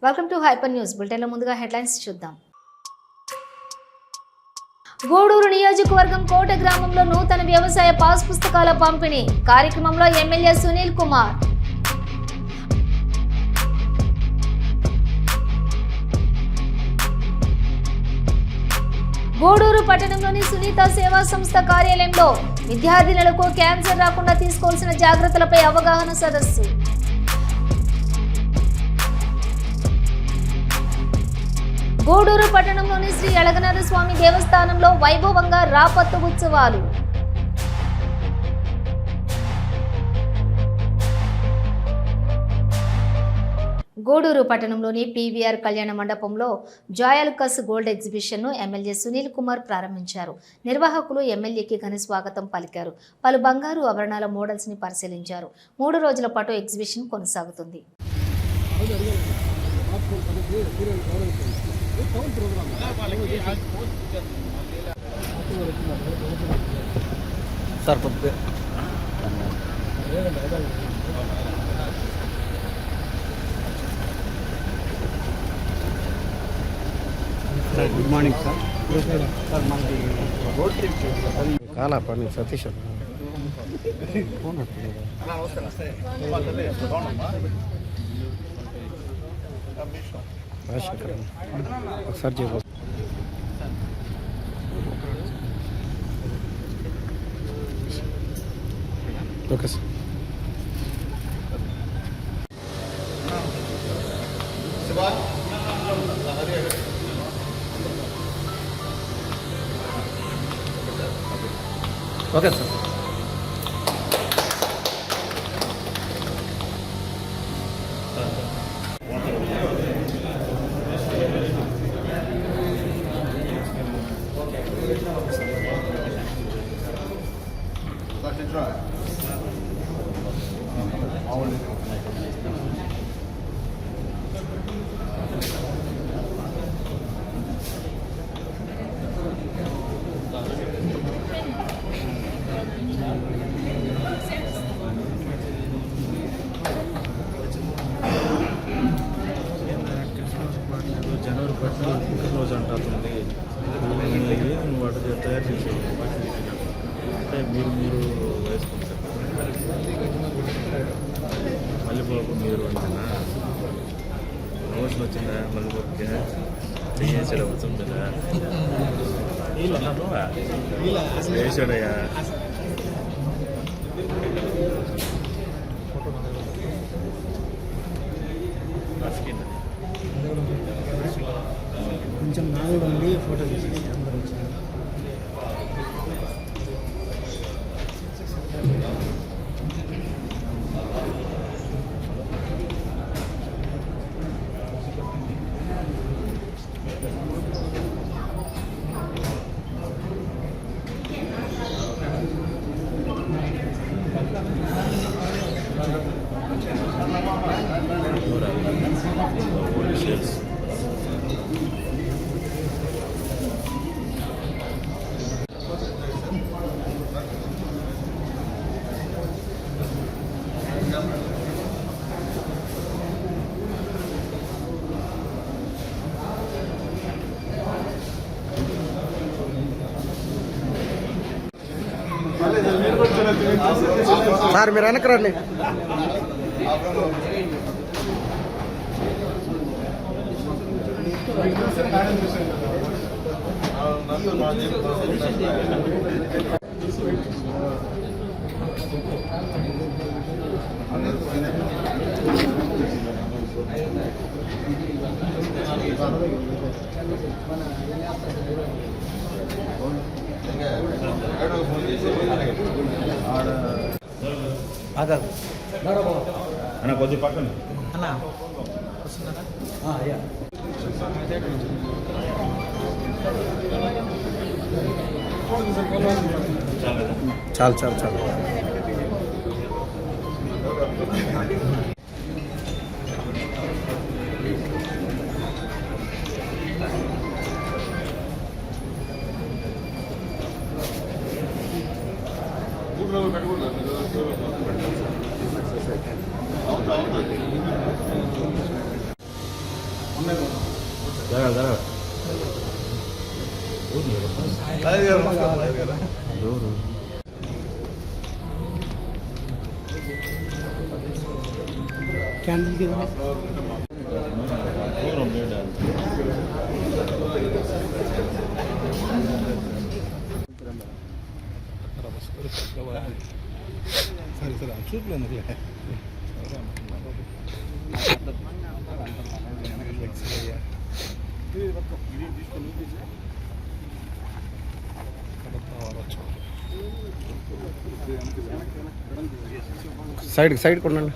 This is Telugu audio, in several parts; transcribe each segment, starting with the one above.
వెల్కమ్ టు హైపర్ న్యూస్ బులెటిన్లో ముందుగా హెడ్లైన్స్ చూద్దాం. గూడూరు నియోజకవర్గం కోట గ్రామంలో నూతన వ్యవసాయ పాస్ పుస్తకాల పంపిణీ కార్యక్రమంలో ఎమ్మెల్యే సునీల్ కుమార్. గూడూరు పట్టణంలోని సునీత సేవా సంస్థ కార్యాలయంలో విద్యార్థినులకు క్యాన్సర్ రాకుండా తీసుకోవాల్సిన జాగ్రత్తలపై అవగాహన సదస్సు. గూడూరు పట్టణంలోని శ్రీ అళగనాథ స్వామి దేవస్థానంలో వైభవంగా రాపత్తు ఉత్సవాలు. గూడూరు పట్టణంలోని పీవీఆర్ కళ్యాణ మండపంలో జాయల్కస్ గోల్డ్ ఎగ్జిబిషన్ను ఎమ్మెల్యే సునీల్ కుమార్ ప్రారంభించారు. నిర్వాహకులు ఎమ్మెల్యేకి ఘన స్వాగతం పలికారు. పలు బంగారు ఆభరణాల మోడల్స్ ని పరిశీలించారు. 3 రోజుల పాటు ఎగ్జిబిషన్ కొనసాగుతుంది. Good morning sir. సార్ మనకి రోడ్ ట్రిప్ కాలా పని సతీష్ ఫోన్ ఒకసారి చెప్పు. Okay sir. Okay sir. జనవరి 1 రోజు అంటుంది. వాటి తయారు చేసేది అంటే మీరు వేసుకుంటారు. మల్లెపూపు మీరు అంటున్నా ప్రమోషన్ వచ్చిందా? మల్లెపూపుకి చేసాడు అవుతుందా? వేసాడయ్యా. కొంచెం నాలుగు ఉండి ఫోటో తీసేసి అందరూ వచ్చారు. సార్ మీరు వెనక్కి రండి. అన్న కొద్ది పక్కన అన్న చాలు చాలు చాలు. సరే సరే చూడలేదు సైడ్ కొనండి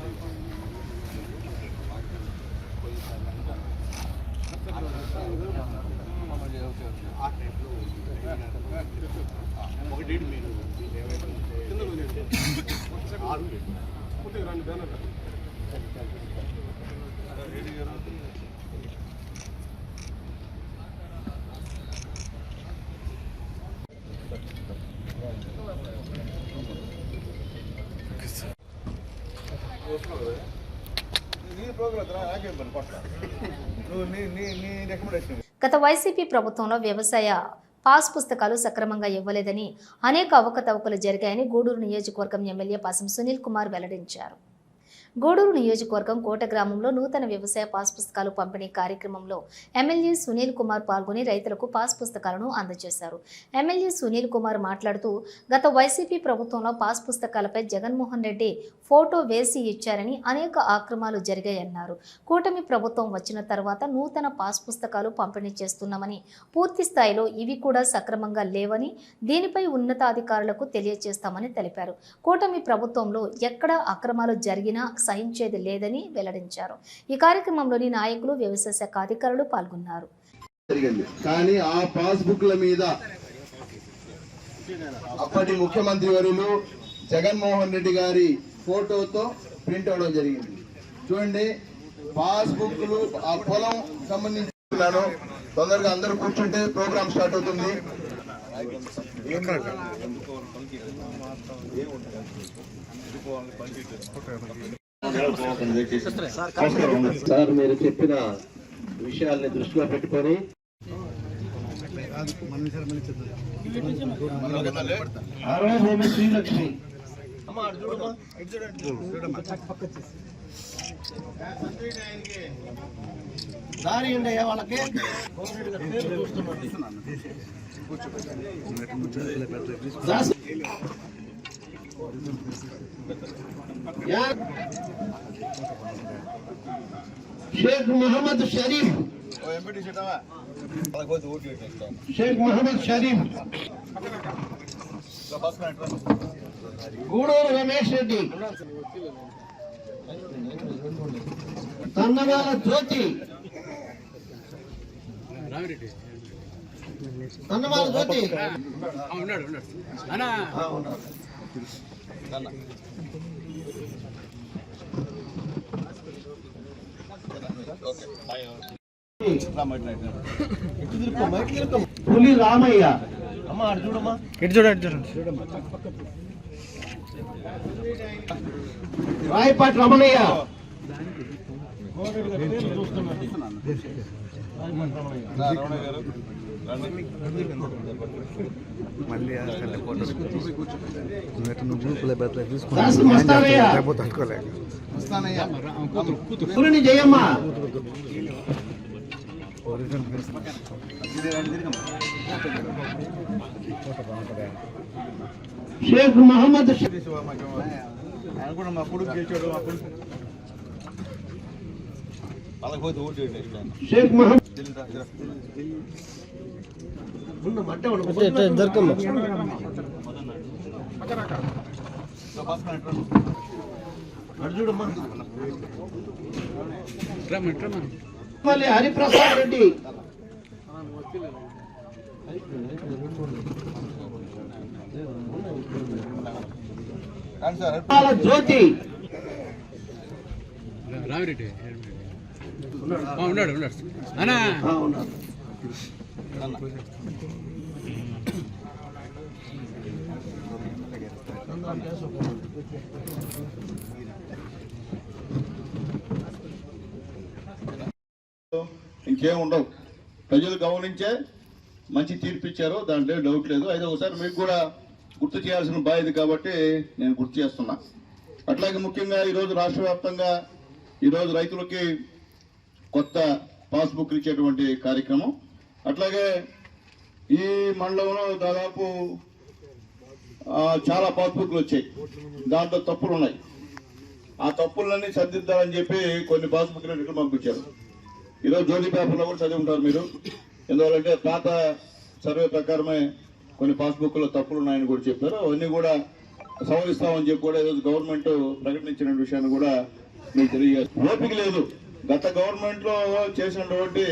గత వైసీపీ ప్రభుత్వంలో వ్యవసాయ పాస్ పుస్తకాలు సక్రమంగా ఇవ్వలేదని అనేక అవకతవకలు జరిగాయని గూడూరు నియోజకవర్గం ఎమ్మెల్యే పాసం సునీల్ కుమార్ వెల్లడించారు. గూడూరు నియోజకవర్గం కోట గ్రామంలో నూతన వ్యవసాయ పాస్ పుస్తకాలు పంపిణీ కార్యక్రమంలో ఎమ్మెల్యే సునీల్ కుమార్ పాల్గొని రైతులకు పాస్ పుస్తకాలను అందజేశారు. ఎమ్మెల్యే సునీల్ కుమార్ మాట్లాడుతూ గత వైసీపీ ప్రభుత్వంలో పాస్ పుస్తకాలపై జగన్మోహన్ రెడ్డి ఫోటో వేసి ఇచ్చారని అనేక ఆక్రమాలు జరిగాయన్నారు. కూటమి ప్రభుత్వం వచ్చిన తర్వాత నూతన పాస్ పుస్తకాలు పంపిణీ చేస్తున్నామని, పూర్తి స్థాయిలో ఇవి కూడా సక్రమంగా లేవని, దీనిపై ఉన్నతాధికారులకు తెలియజేస్తామని తెలిపారు. కూటమి ప్రభుత్వంలో ఎక్కడ అక్రమాలు జరిగినా సహించేది లేదని వెల్లడించారు. ఈ కార్యక్రమంలోని నాయకులు, వ్యవసాయ శాఖ అధికారులు పాల్గొన్నారు. కానీ ఆ పాస్బుక్ల మీద అప్పటి ముఖ్యమంత్రి వర్యులు జగన్మోహన్ రెడ్డి గారి ఫోటోతో ప్రింట్ అవడం జరిగింది. చూడండి, పాస్బుక్లు ఆ పొలం సంబంధించున్నాను. తొందరగా అందరూ కూర్చుంటే ప్రోగ్రామ్ స్టార్ట్ అవుతుంది. సార్, మీరు చెప్పిన విషయాల్ని దృష్టిలో పెట్టుకొని శ్రీలక్ష్మి దారి ఉండయా వాళ్ళకి शेख मोहम्मद शरीफ, शेख मोहम्मद शरीफ, गूडूर रमेश रेड्डी, तन्नवाल ज्योति, तन्नवाल ज्योति పులి రామయ్య, అమ్మ అటు చూడమ్మా, ఇటు చూడండి, రాయపాటి రమణయ్య, పులిని జయమ్మ, షేక్ మహమ్మద్, షేక్ మహమ్మద్ హరిప్రసాద్ రెడ్డి, జ్యోతి, రామిరెడ్డి ఉన్నాడు అన్నా ఇంకేం ఉండవు. ప్రజలు గమనించే మంచి తీర్పు ఇచ్చారు, దాంట్లో డౌట్ లేదు. అయితే ఒకసారి మీకు కూడా గుర్తు చేయాల్సిన బాధ్యత కాబట్టి నేను గుర్తు చేస్తున్నా. అట్లాగే ముఖ్యంగా ఈరోజు రాష్ట్ర వ్యాప్తంగా ఈరోజు రైతులకి కొత్త పాస్బుక్ ఇచ్చేటువంటి కార్యక్రమం. అట్లాగే ఈ మండలంలో దాదాపు చాలా పాస్బుక్లు వచ్చాయి, దాంట్లో తప్పులు ఉన్నాయి. ఆ తప్పులన్నీ సరిదిద్దాలని చెప్పి కొన్ని పాస్బుక్లు రిటర్న్ పంపించారు. ఈరోజు జ్యోతి పేపర్లో కూడా చదివి ఉంటారు మీరు. ఎందువల్లంటే పాత సర్వే ప్రకారమే కొన్ని పాస్బుక్లో తప్పులు ఉన్నాయని కూడా చెప్పారు. అవన్నీ కూడా సవరిస్తామని చెప్పి కూడా ఈరోజు గవర్నమెంట్ ప్రకటించిన విషయాన్ని కూడా మీకు తెలియజేస్తారు. ఓపిక లేదు. గత గవర్నమెంట్ లో చేసినటువంటి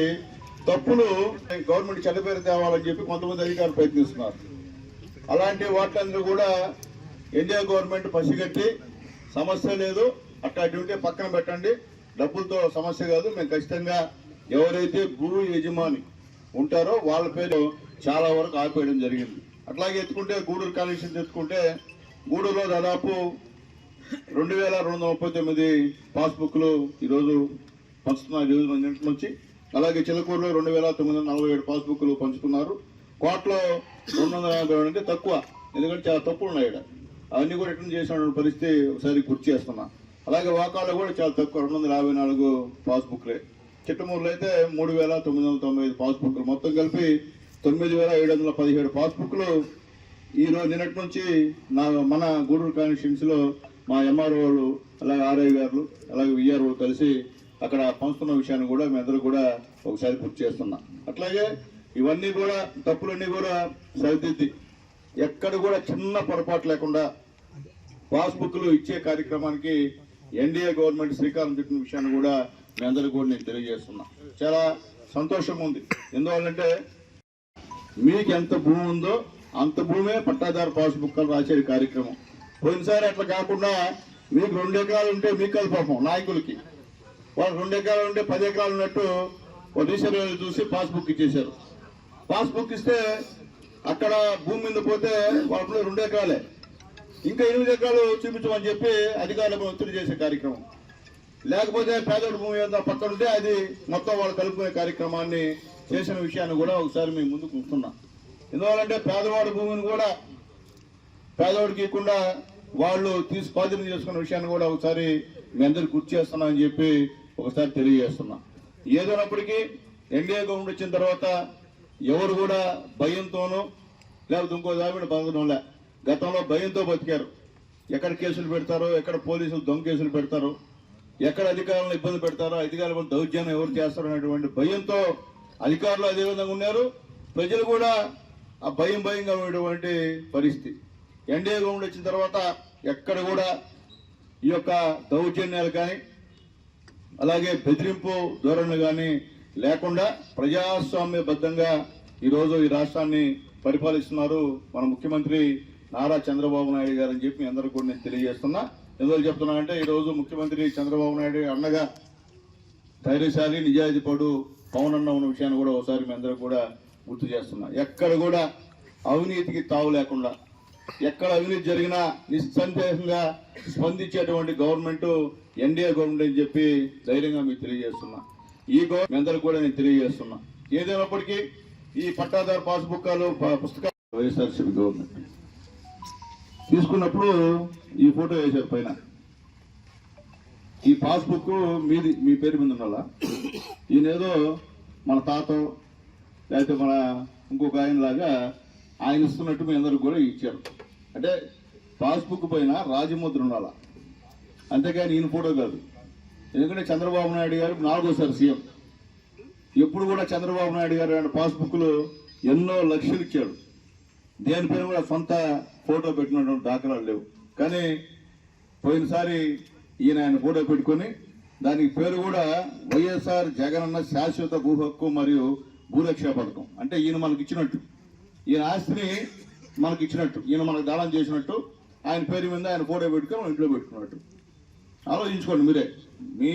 తప్పులు గవర్నమెంట్ చెడ్డపేరు తేవాలని చెప్పి కొంతమంది అధికారులు ప్రయత్నిస్తున్నారు. అలాంటి వాటిని కూడా ఎన్డీఏ గవర్నమెంట్ పసిగట్టి సమస్య లేదు, అట్లాంటి ఉంటే పక్కన పెట్టండి, డబ్బులతో సమస్య కాదు, మేము ఖచ్చితంగా ఎవరైతే భూ యజమాని ఉంటారో వాళ్ళ పేరు చాలా వరకు ఆపేయడం జరిగింది. అట్లాగే ఎత్తుకుంటే గూడూరు కాన్స్టిట్యూషన్ ఎత్తుకుంటే గూడూరులో దాదాపు 2239 పాస్బుక్లు ఈరోజు పంచుతున్నారు ఈరోజు నిన్నటి నుంచి. అలాగే చిలకూరులో 2947 పాస్బుక్లు పంచుతున్నారు. కోటలో 250 అంటే తక్కువ, ఎందుకంటే చాలా తప్పులు ఉన్నాయి ఇక్కడ. అవన్నీ కూడా రిటర్న్ చేసిన పరిస్థితి ఒకసారి గుర్తు చేస్తున్నా. అలాగే వాకాలో కూడా చాలా తక్కువ 254 పాస్బుక్లే. చిట్టమూరులో అయితే 3995 పాస్బుక్లు, మొత్తం కలిపి 9717 పాస్బుక్లు ఈరోజు నిన్నటి నుంచి మన గూడూరు కాన్స్టిట్యున్సీలో మా ఎంఆర్ఓలు అలాగే ఆర్ఐ గారు అలాగే విఆర్ఓ కలిసి అక్కడ పంచుతున్న విషయాన్ని కూడా మీ అందరూ కూడా ఒకసారి గుర్తు చేస్తున్నా. అట్లాగే ఇవన్నీ కూడా తప్పులన్నీ కూడా సరిదిద్ది ఎక్కడ కూడా చిన్న పొరపాటు లేకుండా పాస్బుక్లు ఇచ్చే కార్యక్రమానికి ఎన్డీఏ గవర్నమెంట్ శ్రీకారం చుట్టిన విషయాన్ని కూడా మీ అందరూ కూడా నేను తెలియజేస్తున్నా. చాలా సంతోషంగా ఉంది. ఎందువల్లంటే మీకు ఎంత భూమి ఉందో అంత భూమే పట్టాదారు పాస్బుక్ రాసే కార్యక్రమం. పోయినసారి అట్లా కాకుండా మీకు 2 ఎకరాలు ఉంటే మీకు పాపం నాయకులకి, వాళ్ళు 2 ఎకరాలు ఉంటే 10 ఎకరాలు ఉన్నట్టు రీసర్వేలు చూసి పాస్బుక్ ఇచ్చేశారు. పాస్బుక్ ఇస్తే అక్కడ భూమి మీద పోతే వాళ్ళ 2 ఎకరాలే, ఇంకా 8 ఎకరాలు చూపించమని చెప్పి అధికారులకు ఒత్తిడి చేసే కార్యక్రమం. లేకపోతే పేదోడి భూమి ఏదో పక్కన ఉంటే అది మొత్తం వాళ్ళు కలుపుకునే కార్యక్రమాన్ని చేసిన విషయాన్ని కూడా ఒకసారి మేము ముందుకు ఉంటున్నాం. ఎందువల్లంటే పేదవాడి భూమిని కూడా పేదవాడికి ఇవ్వకుండా వాళ్ళు స్వాధీనం చేసుకున్న విషయాన్ని కూడా ఒకసారి మీ అందరికి గుర్తు చేస్తున్నా అని చెప్పి ఒకసారి తెలియజేస్తున్నా. ఏదైనప్పటికీ ఎన్డీఏ గవర్నమెంట్ వచ్చిన తర్వాత ఎవరు కూడా భయంతోనూ లేకపోతే ఇంకో దాని బతకడంలే. గతంలో భయంతో బతికారు. ఎక్కడ కేసులు పెడతారో, ఎక్కడ పోలీసులు దొంగ కేసులు పెడతారో, ఎక్కడ అధికారులను ఇబ్బంది పెడతారో, అధికారుల దౌర్జన్యం ఎవరు చేస్తారో అనేటువంటి భయంతో అధికారులు అదే విధంగా ఉన్నారు. ప్రజలు కూడా ఆ భయంగా ఉండేటువంటి పరిస్థితి. ఎన్డీఏ గవర్నమెంట్ వచ్చిన తర్వాత ఎక్కడ కూడా ఈ యొక్క దౌర్జన్యాలు కానీ అలాగే బెదిరింపు ధోరణి కానీ లేకుండా ప్రజాస్వామ్యబద్ధంగా ఈరోజు ఈ రాష్ట్రాన్ని పరిపాలిస్తున్నారు మన ముఖ్యమంత్రి నారా చంద్రబాబు నాయుడు గారు అని చెప్పి మీ అందరూ కూడా నేను తెలియజేస్తున్నా. ఎందువల్ల చెప్తున్నానంటే ఈరోజు ముఖ్యమంత్రి చంద్రబాబు నాయుడు అన్నగా ధైర్యశాలి నిజాయితీ పడు పవన్ అన్న ఉన్న విషయాన్ని కూడా ఒకసారి మీ అందరూ కూడా గుర్తు చేస్తున్నా. ఎక్కడ కూడా అవినీతికి తావు లేకుండా, ఎక్కడ అవినీతి జరిగినా నిస్సందేహంగా స్పందించేటువంటి గవర్నమెంట్ ఎన్డీఏ గవర్నమెంట్ అని చెప్పి ధైర్యంగా మీకు తెలియజేస్తున్నా. ఈ గవర్నమెంట్ అందరూ కూడా నేను తెలియజేస్తున్నా. ఏదైనప్పటికీ ఈ పట్టాదారు పాస్బుక్లు పుస్తకాలు వైఎస్ఆర్సీపీ గవర్నమెంట్ తీసుకున్నప్పుడు ఈ ఫోటో వేశారు పైన. ఈ పాస్బుక్ మీది, మీ పేరు మీద ఉండాలా. ఈయనేదో మన తాత లేకపోతే మన ఇంకొక ఆయన లాగా ఆయన ఇస్తున్నట్టు మీ అందరికి కూడా ఇచ్చారు. అంటే పాస్బుక్ పైన రాజముద్ర ఉండాలా, అంతేగాని ఈయన ఫోటో కాదు. ఎందుకంటే చంద్రబాబు నాయుడు గారు 4వ సీఎం. ఎప్పుడు కూడా చంద్రబాబు నాయుడు గారు పాస్బుక్లు ఎన్నో లక్షలు ఇచ్చాడు. దేనిపైన కూడా సొంత ఫోటో పెట్టినటువంటి దాఖలాలు లేవు. కానీ పోయినసారి ఆయన ఫోటో పెట్టుకొని దానికి పేరు కూడా వైఎస్ఆర్ జగనన్న శాశ్వత భూ హక్కు మరియు భూరక్ష పథకం. అంటే ఈయన మనకి ఇచ్చినట్టు, ఈయన ఆస్తిని మనకి ఇచ్చినట్టు, ఈయన మనకు దానం చేసినట్టు ఆయన పేరు మీద ఆయన ఫోటో పెట్టుకొని మన ఇంట్లో పెట్టుకున్నట్టు. ఆలోచించుకోండి మీరే. మీ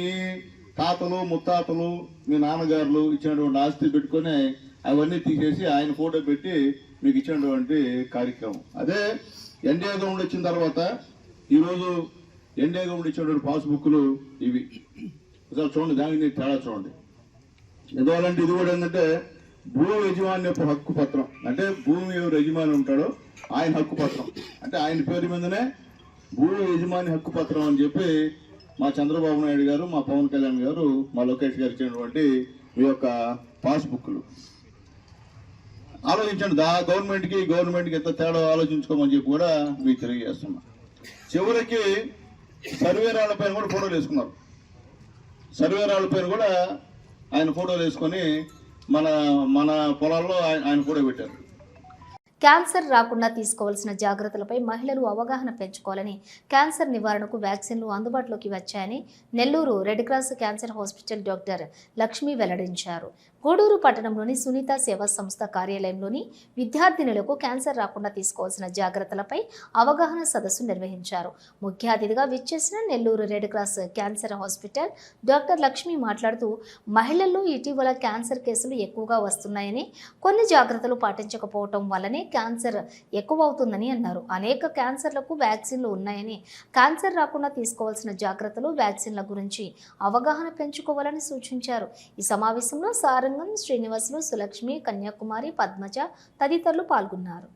తాతలు ముత్తాతలు మీ నాన్నగారులు ఇచ్చినటువంటి ఆస్తి పెట్టుకొని అవన్నీ తీసేసి ఆయన ఫోటో పెట్టి మీకు ఇచ్చినటువంటి కార్యక్రమం. అదే ఎన్డీఏ గవర్నమెంట్ వచ్చిన తర్వాత ఈరోజు ఎన్డీఏ గవర్నమెంట్ ఇచ్చినటువంటి పాస్బుక్లు ఇవి. ఒకసారి చూడండి, దానికి తేడా చూడండి. ఎందువల్లంటే ఇది కూడా ఏంటంటే భూ యజమాన్యపు హక్కు పత్రం. అంటే భూమి ఎవరు యజమాని ఉంటాడో ఆయన హక్కు పత్రం, అంటే ఆయన పేరు మీదనే భూ యజమాని హక్కు పత్రం అని చెప్పి మా చంద్రబాబు నాయుడు గారు, మా పవన్ కళ్యాణ్ గారు, మా లోకేష్ గారు ఇచ్చినటువంటి ఈ యొక్క పాస్బుక్లు ఆలోచించండి. గవర్నమెంట్కి ఎంత తేడా ఆలోచించుకోమని చెప్పి కూడా మీకు తెలియజేస్తున్నా. చివరికి సర్వేరాళ్ళ పైన కూడా ఫోటోలు వేసుకున్నారు. సర్వేరాళ్ళ పైన కూడా ఆయన ఫోటోలు వేసుకొని మన పొలాల్లో ఆయన ఫోటో పెట్టారు. క్యాన్సర్ రాకుండా తీసుకోవాల్సిన జాగ్రత్తలపై మహిళలు అవగాహన పెంచుకోవాలని, క్యాన్సర్ నివారణకు వ్యాక్సిన్లు అందుబాటులోకి వచ్చాయని Nellore red cross cancer hospital doctor Lakshmi వెల్లడించారు. గూడూరు పట్టణంలోని సునీత సేవా సంస్థ కార్యాలయంలోని విద్యార్థినులకు క్యాన్సర్ రాకుండా తీసుకోవాల్సిన జాగ్రత్తలపై అవగాహన సదస్సు నిర్వహించారు. ముఖ్య అతిథిగా విచ్చేసిన Nellore red cross cancer hospital doctor Lakshmi మాట్లాడుతూ, మహిళల్లో ఇటీవల క్యాన్సర్ కేసులు ఎక్కువగా వస్తున్నాయని, కొన్ని జాగ్రత్తలు పాటించకపోవటం వల్లనే క్యాన్సర్ ఎక్కువ అవుతుందని అన్నారు. అనేక క్యాన్సర్లకు వ్యాక్సిన్లు ఉన్నాయని, క్యాన్సర్ రాకుండా తీసుకోవాల్సిన జాగ్రత్తలు, వ్యాక్సిన్ల గురించి అవగాహన పెంచుకోవాలని సూచించారు. ఈ సమావేశంలో సారంగం శ్రీనివాసులు, సులక్ష్మి, కన్యాకుమారి, పద్మజ తదితరులు పాల్గొన్నారు.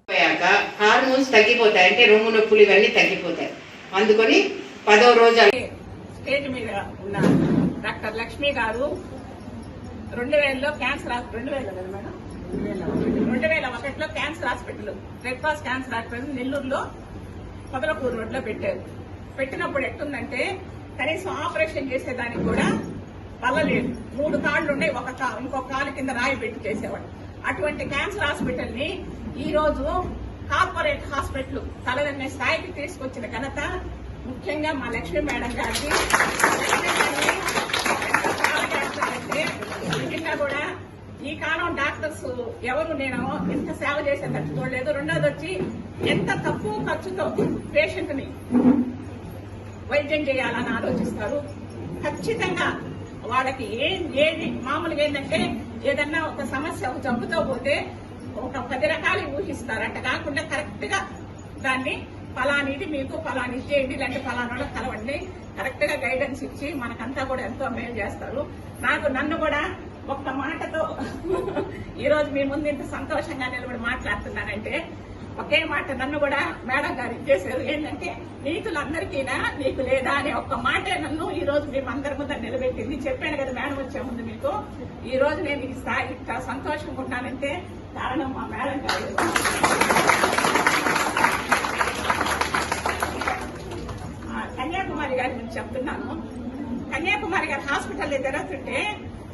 హార్మోన్స్ తగ్గిపోతాయి, అంటే రొమ్ము నొప్పులు ఇవన్నీ తగ్గిపోతాయి. అందుకని 10వ రోజు స్టేజ్ మీద ఉన్న డాక్టర్ లక్ష్మి గారు 2000లో క్యాన్సర్ 2001లో cancer hospital, red cross cancer hospital నెల్లూరులో పొదలకూరు రోడ్లో పెట్టారు. పెట్టినప్పుడు ఎట్టుందంటే కనీసం ఆపరేషన్ చేసేదానికి కూడా వల్లలేదు. 3 కాళ్ళు ఉన్నాయి, ఇంకొక కాలు కింద రాయి పెట్టి చేసేవాడు. అటువంటి క్యాన్సర్ హాస్పిటల్ ని ఈ రోజు కార్పొరేట్ హాస్పిటల్ తలదన్నే స్థాయికి తీసుకొచ్చిన ఘనత ముఖ్యంగా మా లక్ష్మీ మేడం గారికి. నిజంగా కూడా ఈ కాలం డాక్టర్స్ ఎవరు నేను ఎంత సేవ చేసేటట్టు చూడలేదు. రెండోది వచ్చి ఎంత తక్కువ ఖర్చుతో పేషెంట్ ని వైద్యం చేయాలని ఆలోచిస్తారు. ఖచ్చితంగా వాళ్ళకి ఏది మామూలుగా ఏంటంటే ఏదన్నా ఒక సమస్య ఒక జబ్బుతో పోతే ఒక 10 రకాలు ఊహిస్తారు. అంటే కాకుండా కరెక్ట్ గా దాన్ని ఫలానిది మీకు ఫలాని చేయండి, ఇలాంటి ఫలానా కలవండి, కరెక్ట్ గా గైడెన్స్ ఇచ్చి మనకంతా కూడా ఎంతో మేలు చేస్తారు. నన్ను కూడా ఒక్క మాటతో ఈ రోజు మీ ముందు ఇంత సంతోషంగా నిలబడి మాట్లాడుతున్నానంటే ఒకే మాట నన్ను కూడా మేడం గారు ఇచ్చేసారు. ఏంటంటే నీతులందరికీనా నీకు లేదా అనే ఒక్క మాటే నన్ను ఈ రోజు మేము అందరి ముందు నిలబెట్టింది. చెప్పాను కదా మేడం వచ్చే ముందు మీకు, ఈ రోజు నేను ఈ స్థాయి సంతోషంగా ఉన్నానంటే కారణం మా మేడం గారు. కన్యాకుమారి గారి గురించి చెప్తున్నాను. కన్యాకుమారి గారి హాస్పిటల్లో జరుగుతుంటే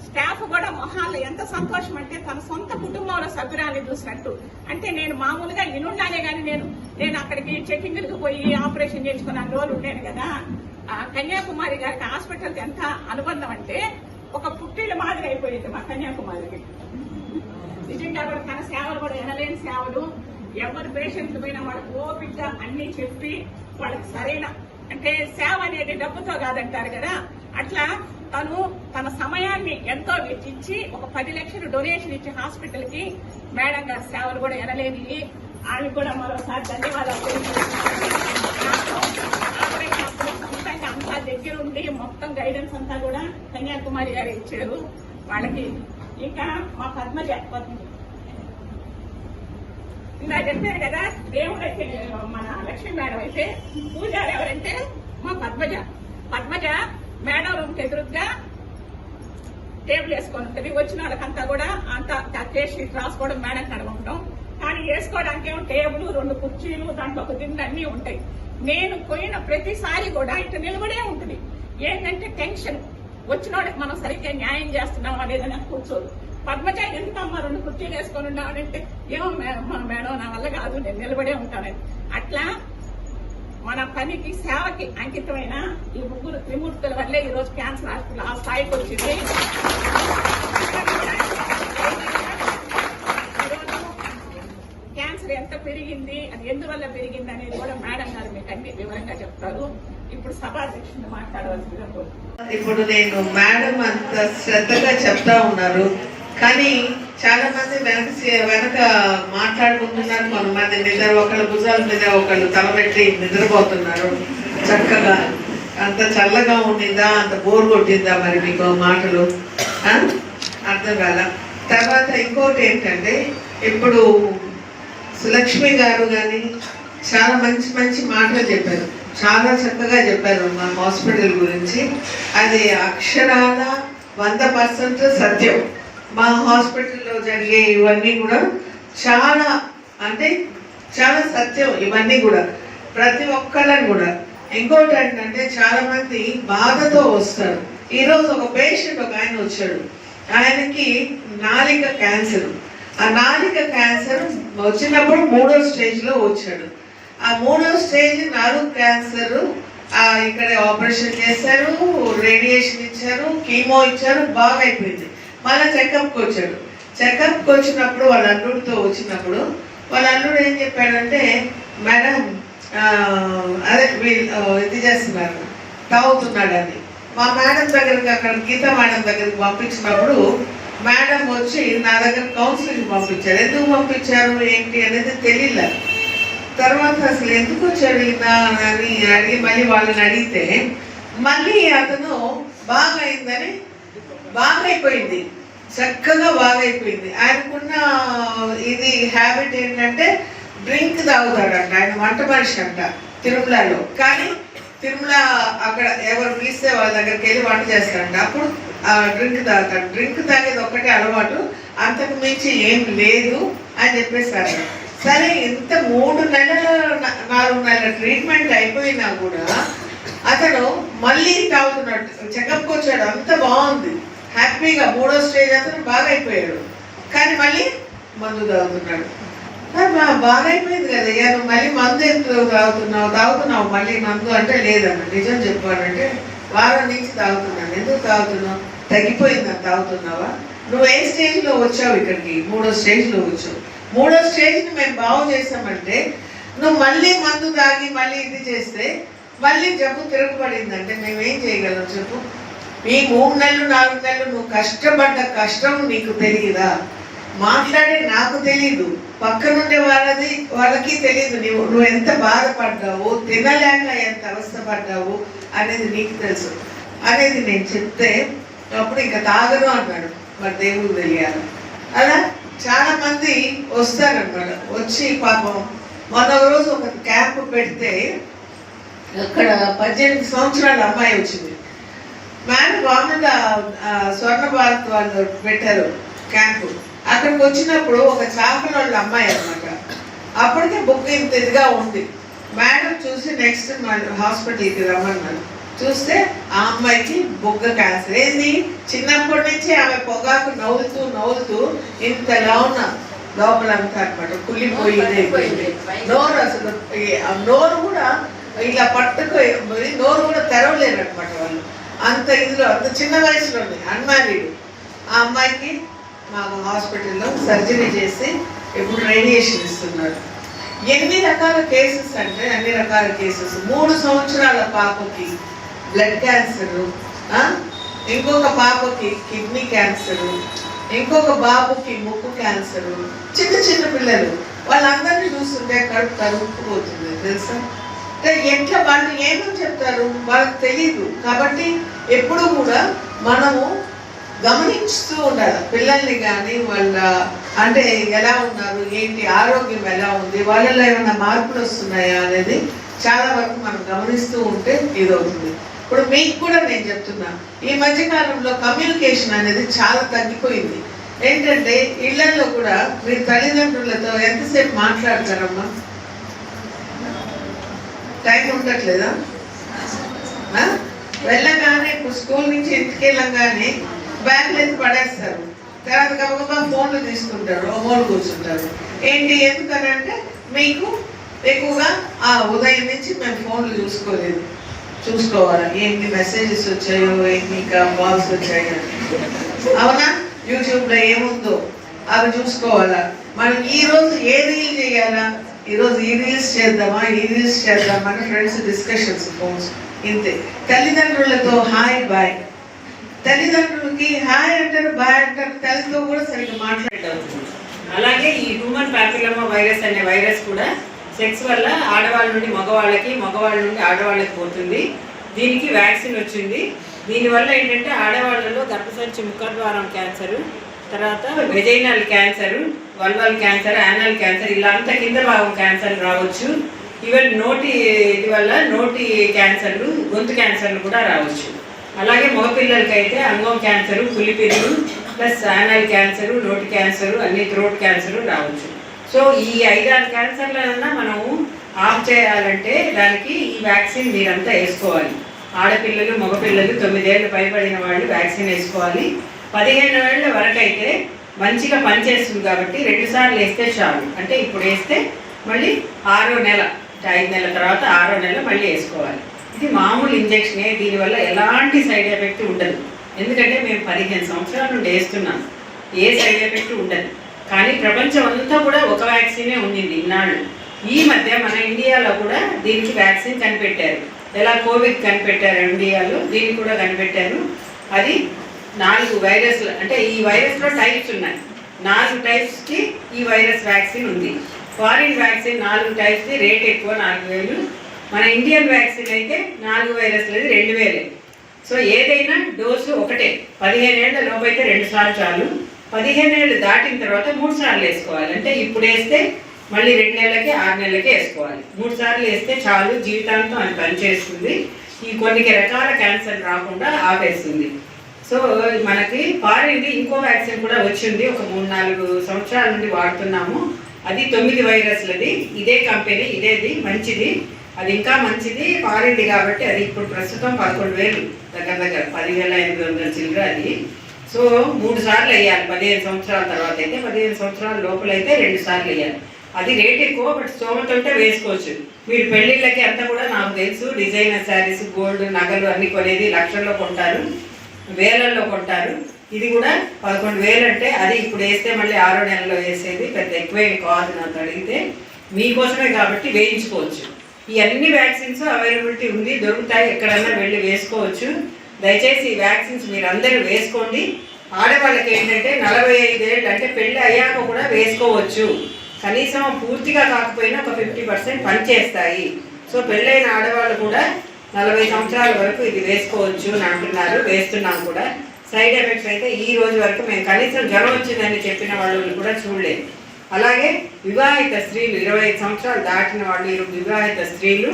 స్టాఫ్ కూడా మొహాల్లో ఎంత సంతోషం అంటే తన సొంత కుటుంబంలో సభ్యురాన్ని చూసినట్టు. అంటే నేను మామూలుగా ఇనుండానే గానీ నేను అక్కడికి చెకింగ్లకు పోయి ఆపరేషన్ చేసుకున్న రోజు ఉండేను కదా. ఆ కన్యాకుమారి గారికి హాస్పిటల్కి ఎంత అనుబంధం అంటే ఒక పుట్టిళ్ళ మాదిరి అయిపోయింది మా కన్యాకుమారికి. నిజంగా కూడా తన సేవలు కూడా ఎనలేని సేవలు. ఎవరి పేషెంట్లు పైన వాళ్ళకి ఓపికగా అన్ని చెప్పి వాళ్ళకి సరైన అంటే సేవ అనేది డబ్బుతో కాదంటారు కదా, అట్లా తన సమయాన్ని ఎంతో వెచ్చించి ఒక 10 లక్షలు డొనేషన్ ఇచ్చి హాస్పిటల్ కి మేడం గారి సేవలు కూడా ఎనలేని. ఆమె కూడా మరోసారి ధన్యవాదాలు. సొంతంగా అంతా దగ్గర ఉండి మొత్తం గైడెన్స్ అంతా కూడా కన్యాకుమారి గారు ఇచ్చారు వాళ్ళకి. ఇంకా మా పద్మజ ఇలా చెప్పారు కదా, దేవుడు అయితే మన లక్ష్మీ మేడం అయితే, పూజారి ఎవరంటే మా పద్మజ మేడం రూమ్ ఎదురుగా టేబుల్ వేసుకొని ఉంటుంది. వచ్చిన వాళ్ళకంతా కూడా అంతా కేస్ షీట్ రాసుకోవడం మేడం కడగడం, కానీ వేసుకోవడానికి ఏమో టేబుల్ 2 కుర్చీలు దాంట్లో ఒక దిండు అన్ని ఉంటాయి. నేను పోయిన ప్రతిసారి కూడా ఇట్లా నిలబడే ఉంటుంది. ఏంటంటే టెన్షన్ వచ్చిన వాళ్ళకి మనం సరిగ్గా న్యాయం చేస్తున్నాం అనేది నాకు కూర్చోదు. పద్మజ ఎందుకమ్మా 2 కుర్చీలు వేసుకొని ఉన్నామంటే ఏమో మేడం నా వల్ల కాదు, నేను నిలబడే ఉంటానని. అట్లా మన పనికి సేవకి అంకితమైన ఈ 3 త్రిమూర్తుల వల్లే ఈ రోజు క్యాన్సర్ హాస్పిటల్ ఆ స్థాయికి వచ్చింది. క్యాన్సర్ ఎంత పెరిగింది, అది ఎందువల్ల పెరిగింది అనేది కూడా మేడం గారు మీకు అన్ని వివరంగా చెప్తారు. ఇప్పుడు సభాధ్యక్షుడు మాట్లాడవలసిందిగా కోరుతున్నాను. ఇప్పుడు నేను మేడం అంత శ్రద్ధగా చెప్తా ఉన్నారు, కానీ చాలా మంది వెనక మాట్లాడుకుంటున్నారు. కొంతమంది ఒకళ్ళ భుజాల మీద ఒకళ్ళు తలబెట్టి నిద్రపోతున్నారు. చక్కగా అంత చల్లగా ఉండిందా, అంత బోర్ కొట్టిందా మరి మీకు మాటలు? అర్థం కాల. తర్వాత ఇంకోటి ఏంటంటే ఇప్పుడు సులక్ష్మి గారు కానీ చాలా మంచి మంచి మాటలు చెప్పారు, చాలా చక్కగా చెప్పారు మా హాస్పిటల్ గురించి. అది అక్షరాల 100% సత్యం. మా హాస్పిటల్లో జరిగే ఇవన్నీ కూడా చాలా అంటే చాలా సత్యం ఇవన్నీ కూడా, ప్రతి ఒక్కళ్ళని కూడా. ఇంకోటి ఏంటంటే చాలా మంది బాధతో వస్తారు. ఈరోజు ఒక పేషెంట్ ఒక ఆయన వచ్చాడు, ఆయనకి నాలిక క్యాన్సర్. ఆ నాలిక క్యాన్సర్ వచ్చినప్పుడు 3వ స్టేజ్లో వచ్చాడు. ఆ 3వ స్టేజ్ నాలుగు క్యాన్సర్. ఇక్కడే ఆపరేషన్ చేశారు, రేడియేషన్ ఇచ్చారు, కీమో ఇచ్చారు, బాగా అయిపోయింది. మళ్ళీ చెకప్కి వచ్చాడు. చెకప్కి వచ్చినప్పుడు వాళ్ళ అల్లుడితో వచ్చినప్పుడు వాళ్ళ అల్లుడు ఏం చెప్పాడంటే, మేడం అదే ఇది చేస్తున్నారు, తాగుతున్నాడు అని. మా మేడం దగ్గరికి అక్కడ గీత మేడం దగ్గరికి పంపించినప్పుడు మేడం వచ్చి నా దగ్గర కౌన్సిలింగ్ పంపించారు. ఎందుకు పంపించారు ఏంటి అనేది తెలియలే. తర్వాత అసలు ఎందుకు వచ్చాడు అని అడిగి మళ్ళీ వాళ్ళని అడిగితే మళ్ళీ అతను బాగా అయిందని, బాగా అయిపోయింది, చక్కగా బాగా అయిపోయింది. ఆయనకున్న ఇది హ్యాబిట్ ఏంటంటే డ్రింక్ తాగుతాడంట. ఆయన వంట మనిషి అంట తిరుమలలో. కానీ తిరుమల అక్కడ ఎవరు పిలిస్తే వాళ్ళ దగ్గరికి వెళ్ళి వంట చేస్తాడంట. అప్పుడు డ్రింక్ తాగుతాడు. డ్రింక్ తాగేది ఒక్కటే అలవాటు, అంతకు మించి ఏం లేదు అని చెప్పేసారు. సరే ఇంత 3 నెలల 4 నెలల ట్రీట్మెంట్ అయిపోయినా కూడా అతను మళ్ళీ తాగుతున్నాడు. చెకప్కి వచ్చాడు, అంత బాగుంది, హ్యాపీగా 3వ స్టేజ్ అతను బాగా అయిపోయాడు. కానీ మళ్ళీ మందు తాగుతున్నాడు. బాగా అయిపోయింది కదా, నువ్వు మళ్ళీ మందు ఎందుకు తాగుతున్నావు మళ్ళీ మందు అంటే లేదన్న. నిజం చెప్పాడంటే వారం నుంచి తాగుతున్నాను. ఎందుకు తాగుతున్నావు? తగ్గిపోయిందని తాగుతున్నావా? నువ్వు ఏ స్టేజ్లో వచ్చావు ఇక్కడికి? 3వ స్టేజ్లో వచ్చావు. 3వ స్టేజ్ని మేము బాగు చేసామంటే నువ్వు మళ్ళీ మందు తాగి మళ్ళీ ఇది చేస్తే మళ్ళీ జబ్బు తిరగబడిందంటే మేమేం చేయగలం చెప్పు? ఈ 3 నెలలు 4 నెలలు నువ్వు కష్టపడ్డ కష్టం నీకు తెలియదా? మాట్లాడే నాకు తెలీదు, పక్కనుండే వాళ్ళకి తెలీదు. నువ్వు ఎంత బాధపడ్డావు, తినలేక ఎంత అవస్థపడ్డావు అనేది నీకు తెలుసు అనేది నేను చెప్తే అప్పుడు ఇంకా తాగను అన్నాడు. మరి దేవుడు తెలియాలి. అలా చాలా మంది వస్తారన్నమాట. వచ్చి పాపం మొన్న రోజు ఒక క్యాంప్ పెడితే అక్కడ 18 సంవత్సరాల అమ్మాయి వచ్చింది. మేడం మామూలుగా స్వర్ణ భారత్ వాళ్ళు పెట్టారు క్యాంపు. అక్కడికి వచ్చినప్పుడు ఒక చేపల వాళ్ళ అమ్మాయి అనమాట. అప్పటికే బుక్ ఇంత ఇదిగా ఉంది. మేడం చూసి నెక్స్ట్ హాస్పిటల్కి రమ్మన్నారు. చూస్తే ఆ అమ్మాయికి బొగ్గ క్యాన్సర్. ఏంది, చిన్నప్పటి నుంచి ఆమె పొగాకు నవ్వుతూ ఇంతలా ఉన్న లోపలంతా అనమాట కుళ్ళిపోయి అయిపోయింది. నోరు అసలు నోరు కూడా ఇలా పట్టుకొని నోరు కూడా తెరవలేరు అనమాట వాళ్ళు. అంత ఇదిలో అంత చిన్న వయసులోనే అన్మ్యారీడ్. ఆ అమ్మాయికి మాకు హాస్పిటల్లో సర్జరీ చేసి ఇప్పుడు రేడియేషన్ ఇస్తున్నారు. ఎన్ని రకాల కేసెస్ అంటే అన్ని రకాల కేసెస్. 3 సంవత్సరాల పాపకి బ్లడ్ క్యాన్సరు, ఇంకొక పాపకి కిడ్నీ క్యాన్సరు, ఇంకొక బాబుకి ముక్కు క్యాన్సరు. చిన్న పిల్లలు వాళ్ళందరినీ చూస్తుంటే కడుపు తరుక్కుపోతుంది తెలుసా. ఎట్లా వాళ్ళు ఏమని చెప్తారు వాళ్ళకి తెలియదు. కాబట్టి ఎప్పుడు కూడా మనము గమనిస్తూ ఉండాలి పిల్లల్ని కానీ, వాళ్ళ అంటే ఎలా ఉన్నారు, ఏంటి ఆరోగ్యం ఎలా ఉంది, వాళ్ళలో ఏమైనా మార్పులు వస్తున్నాయా అనేది చాలా వరకు మనం గమనిస్తూ ఉంటే ఇదవుతుంది. ఇప్పుడు మీకు కూడా నేను చెప్తున్నా, ఈ మధ్యకాలంలో కమ్యూనికేషన్ అనేది చాలా తగ్గిపోయింది. ఏంటంటే ఇళ్లలో కూడా మీరు తల్లిదండ్రులతో ఎంతసేపు మాట్లాడతారమ్మా? టైం ఉండట్లేదా? వెళ్ళగానే ఇప్పుడు స్కూల్ నుంచి ఇంటికి వెళ్ళగానే బ్యాగ్లు ఎత్తి పడేస్తారు. తర్వాత గబగబా ఫోన్లు తీసుకుంటారు, అమ్మోళ్ళు కూర్చుంటారు. ఏంటి ఎందుకనంటే మీకు ఎక్కువగా ఉదయం నుంచి మేము ఫోన్లు చూసుకోవాలి, ఏంటి మెసేజెస్ వచ్చాయో, ఏంటి ఇంకా కాల్స్ వచ్చాయో, అవునా? యూట్యూబ్లో ఏముందో అవి చూసుకోవాలా. మనం ఈరోజు ఏ రీల్ చేయాలా, ఈరోజు ఈ రీల్స్ చేద్దామా అని ఫ్రెండ్స్ డిస్కషన్స్ ఫోన్స్ ఇంతే. తల్లిదండ్రులతో హాయ్ బాయ్, తల్లిదండ్రులకి హాయ్ అంటారు బాయ్ అంటారు, తల్లితో కూడా సరిగ్గా మాట్లాడతారు. అలాగే ఈ హ్యూమన్ ప్యాపిలోమా వైరస్ అనే వైరస్ కూడా సెక్స్ వల్ల ఆడవాళ్ళ నుండి మగవాళ్ళకి, మగవాళ్ళ నుండి ఆడవాళ్ళకి పోతుంది. దీనికి వ్యాక్సిన్ వచ్చింది. దీనివల్ల ఏంటంటే ఆడవాళ్ళలో గర్భసంచి ముఖద్వారం క్యాన్సరు, తర్వాత vaginal cancer, vulval cancer, anal cancer, ఇలా అంతా కింద భాగం క్యాన్సర్ రావచ్చు. ఈవెన్ నోటి ఇది వల్ల నోటి క్యాన్సర్లు, గొంతు క్యాన్సర్లు కూడా రావచ్చు. అలాగే మగపిల్లలకి అయితే అంగం క్యాన్సరు, పులిపిరులు ప్లస్ యానల్ క్యాన్సరు, నోటి క్యాన్సరు, అన్ని థ్రోట్ క్యాన్సరు రావచ్చు. సో ఈ 5-6 క్యాన్సర్లన్నా మనము ఆఫ్ చేయాలంటే దానికి ఈ వ్యాక్సిన్ మీరంతా వేసుకోవాలి. ఆడపిల్లలు, మగపిల్లలు 9 ఏళ్ళు పైబడిన వాళ్ళు వ్యాక్సిన్ వేసుకోవాలి. 15 ఏళ్ళ వరకు అయితే మంచిగా పనిచేస్తుంది కాబట్టి 2 సార్లు వేస్తే చాలు. అంటే ఇప్పుడు వేస్తే మళ్ళీ 6వ నెల, 5 నెలల తర్వాత 6వ నెల మళ్ళీ వేసుకోవాలి. ఇది మామూలు ఇంజెక్షనే, దీనివల్ల ఎలాంటి సైడ్ ఎఫెక్ట్ ఉండదు. ఎందుకంటే మేము 15 సంవత్సరాల నుండి వేస్తున్నాం, ఏ సైడ్ ఎఫెక్ట్ ఉండదు. కానీ ప్రపంచం అంతా కూడా ఒక వ్యాక్సినే ఉండింది ఇన్నాళ్ళు. ఈ మధ్య మన ఇండియాలో కూడా దీనికి వ్యాక్సిన్ కనిపెట్టారు. ఎలా కోవిడ్ కనిపెట్టారు ఇండియాలో, దీన్ని కూడా కనిపెట్టారు. అది 4 వైరస్లు, అంటే ఈ వైరస్లో టైప్స్ ఉన్నాయి. 4 టైప్స్కి ఈ వైరస్ వ్యాక్సిన్ ఉంది. ఫారిన్ వ్యాక్సిన్ 4 టైప్స్ది రేట్ ఎక్కువ, 4,000. మన ఇండియన్ వ్యాక్సిన్ అయితే 4 వైరస్లది 2,000. సో ఏదైనా డోసు ఒకటే. 15 ఏళ్ళ లోపు అయితే 2 సార్లు చాలు. 15 ఏళ్ళు దాటిన తర్వాత 3 సార్లు వేసుకోవాలి. అంటే ఇప్పుడు వేస్తే మళ్ళీ 2 నెలలకి 6 నెలలకి వేసుకోవాలి. 3 సార్లు వేస్తే చాలు, జీవితాంతం అది పనిచేస్తుంది. ఈ కొన్ని రకాల క్యాన్సర్ రాకుండా ఆపేస్తుంది. సో మనకి ఫారిన్ది ఇంకో వ్యాక్సిన్ కూడా వచ్చింది, ఒక 3-4 సంవత్సరాల నుండి వాడుతున్నాము. అది 9 వైరస్లది. ఇదే కంపెనీ, ఇదేది మంచిది, అది ఇంకా మంచిది ఫారిన్ది కాబట్టి అది ఇప్పుడు ప్రస్తుతం 11,000 దగ్గర 10,500 చిల్లర అది. సో 3 సార్లు వేయాలి 15 సంవత్సరాల తర్వాత. అయితే 15 సంవత్సరాల లోపల అయితే 2 సార్లు వేయాలి. అది రేట్ ఎక్కువ, బట్ స్తోమత ఉంటే వేసుకోవచ్చు. మీరు పెళ్ళిళ్ళకి అంతా కూడా నాకు తెలుసు, డిజైనర్ శారీస్, గోల్డ్ నగలు అన్నీ కొనేది లక్షల్లో కొంటారు, వేలల్లో కొంటారు. ఇది కూడా 11,000 అంటే అది ఇప్పుడు వేస్తే మళ్ళీ 6వ నెలలో వేసేది పెద్ద ఎక్కువేం కాదు. నాకు అడిగితే మీకోసమే కాబట్టి వేయించుకోవచ్చు. ఈ అన్ని వ్యాక్సిన్స్ అవైలబిలిటీ ఉంది, దొరుకుతాయి, ఎక్కడన్నా వెళ్ళి వేసుకోవచ్చు. దయచేసి ఈ వ్యాక్సిన్స్ మీరు అందరూ వేసుకోండి. ఆడవాళ్ళకి ఏంటంటే 45 ఏళ్ళు అంటే పెళ్ళి అయ్యాక కూడా వేసుకోవచ్చు. కనీసం పూర్తిగా కాకపోయినా ఒక 50% పనిచేస్తాయి. సో పెళ్ళైన ఆడవాళ్ళు కూడా 40 సంవత్సరాల వరకు ఇది వేసుకోవచ్చు అని అంటున్నారు, వేస్తున్నాం కూడా. సైడ్ ఎఫెక్ట్స్ అయితే ఈ రోజు వరకు మేము కనీసం జ్వరం వచ్చిందని చెప్పిన వాళ్ళు కూడా చూడలేదు. అలాగే వివాహిత స్త్రీలు, 25 సంవత్సరాలు దాటిన వాళ్ళు, వివాహిత స్త్రీలు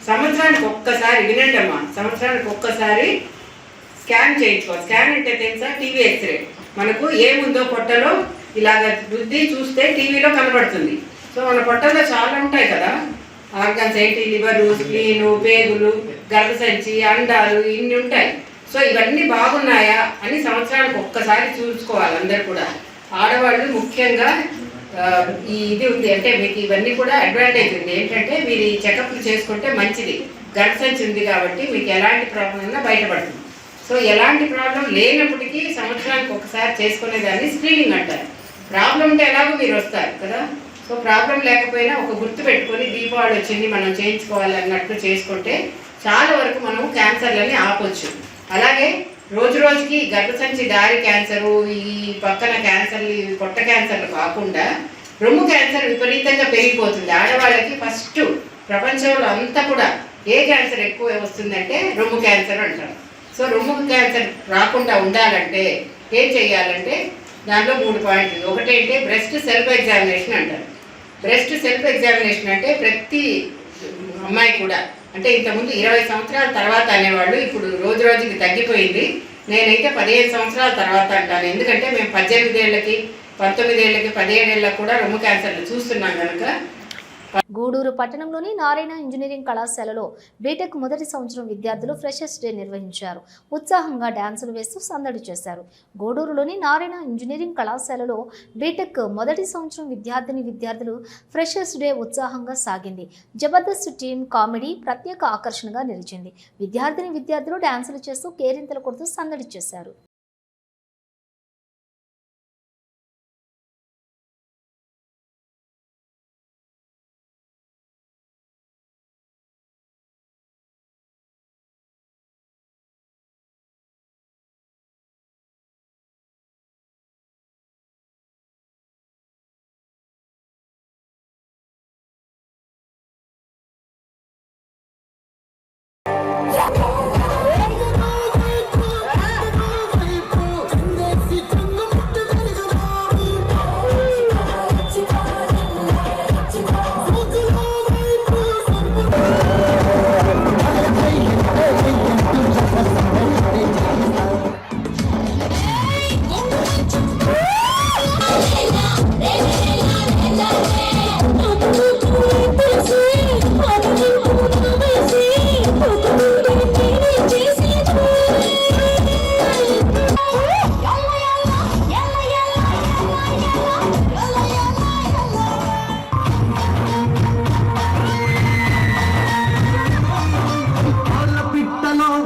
సంవత్సరానికి ఒక్కసారి, వినండి అమ్మా, సంవత్సరానికి ఒక్కసారి స్కాన్ చేయించుకోవాలి. స్కాన్ అంటే తెలుసా? TV x ray. మనకు ఏముందో పొట్టలో ఇలాగ బుద్ధి చూస్తే టీవీలో కనబడుతుంది. సో మన పొట్టలో చాలా ఉంటాయి కదా ఆర్గాన్స్, ఏంటి, లివరు, స్ప్లీను, పేగులు, గర్భసంచి, అండాలు, ఇన్ని ఉంటాయి. సో ఇవన్నీ బాగున్నాయా అని సంవత్సరానికి ఒక్కసారి చూసుకోవాలి అందరు కూడా. ఆడవాళ్ళు ముఖ్యంగా ఈ ఇది ఉంది అంటే మీకు ఇవన్నీ కూడా అడ్వాంటేజ్ ఉంది. ఏంటంటే మీరు ఈ చెకప్లు చేసుకుంటే మంచిది. గర్భసంచి ఉంది కాబట్టి మీకు ఎలాంటి ప్రాబ్లం ఉన్నా బయటపడుతుంది. సో ఎలాంటి ప్రాబ్లం లేనప్పటికీ సంవత్సరానికి ఒకసారి చేసుకునేదాన్ని స్క్రీనింగ్ అంటారు. ప్రాబ్లం ఉంటే ఎలాగో మీరు వస్తారు కదా. సో ప్రాబ్లం లేకపోయినా ఒక గుర్తు పెట్టుకొని దీపావళి వచ్చింది మనం చేయించుకోవాలి అన్నట్లు చేసుకుంటే చాలా వరకు మనం క్యాన్సర్లని ఆపొచ్చు. అలాగే రోజు రోజుకి గర్భసంచి దారి క్యాన్సరు, ఈ పక్కన క్యాన్సర్లు, పొట్ట క్యాన్సర్లు కాకుండా రొమ్ము క్యాన్సర్ విపరీతంగా పెరిగిపోతుంది. ఆడవాళ్ళకి ఫస్ట్ ప్రపంచంలో అంతా కూడా ఏ క్యాన్సర్ ఎక్కువ వస్తుందంటే రొమ్ము క్యాన్సర్ అంటారు. సో రొమ్ము క్యాన్సర్ రాకుండా ఉండాలంటే ఏం చేయాలంటే దాంట్లో 3 పాయింట్లు. ఒకటేంటే బ్రెస్ట్ సెల్ఫ్ ఎగ్జామినేషన్ అంటారు. బ్రెస్ట్ సెల్ఫ్ ఎగ్జామినేషన్ అంటే ప్రతి అమ్మాయి కూడా, అంటే ఇంతకుముందు 20 సంవత్సరాల తర్వాత అనేవాళ్ళు, ఇప్పుడు రోజు రోజుకి తగ్గిపోయింది. నేనైతే 15 సంవత్సరాల తర్వాత అంటాను. ఎందుకంటే మేము 18 ఏళ్ళకి, 19 ఏళ్ళకి, 17 ఏళ్ళకి కూడా రొమ్ము క్యాన్సర్లు చూస్తున్నాం కనుక. గూడూరు పట్టణంలోని నారాయణ ఇంజనీరింగ్ కళాశాలలో బీటెక్ మొదటి సంవత్సరం విద్యార్థులు ఫ్రెషర్స్ డే నిర్వహించారు. ఉత్సాహంగా డ్యాన్సులు వేస్తూ సందడి చేశారు. గూడూరులోని నారాయణ ఇంజనీరింగ్ కళాశాలలో బీటెక్ మొదటి సంవత్సరం విద్యార్థులు ఫ్రెషర్స్ డే ఉత్సాహంగా సాగింది. జబర్దస్త్ టీం కామెడీ ప్రత్యేక ఆకర్షణగా నిలిచింది. విద్యార్థులు డ్యాన్సులు చేస్తూ కేరింతలు కొడుతూ సందడి చేశారు.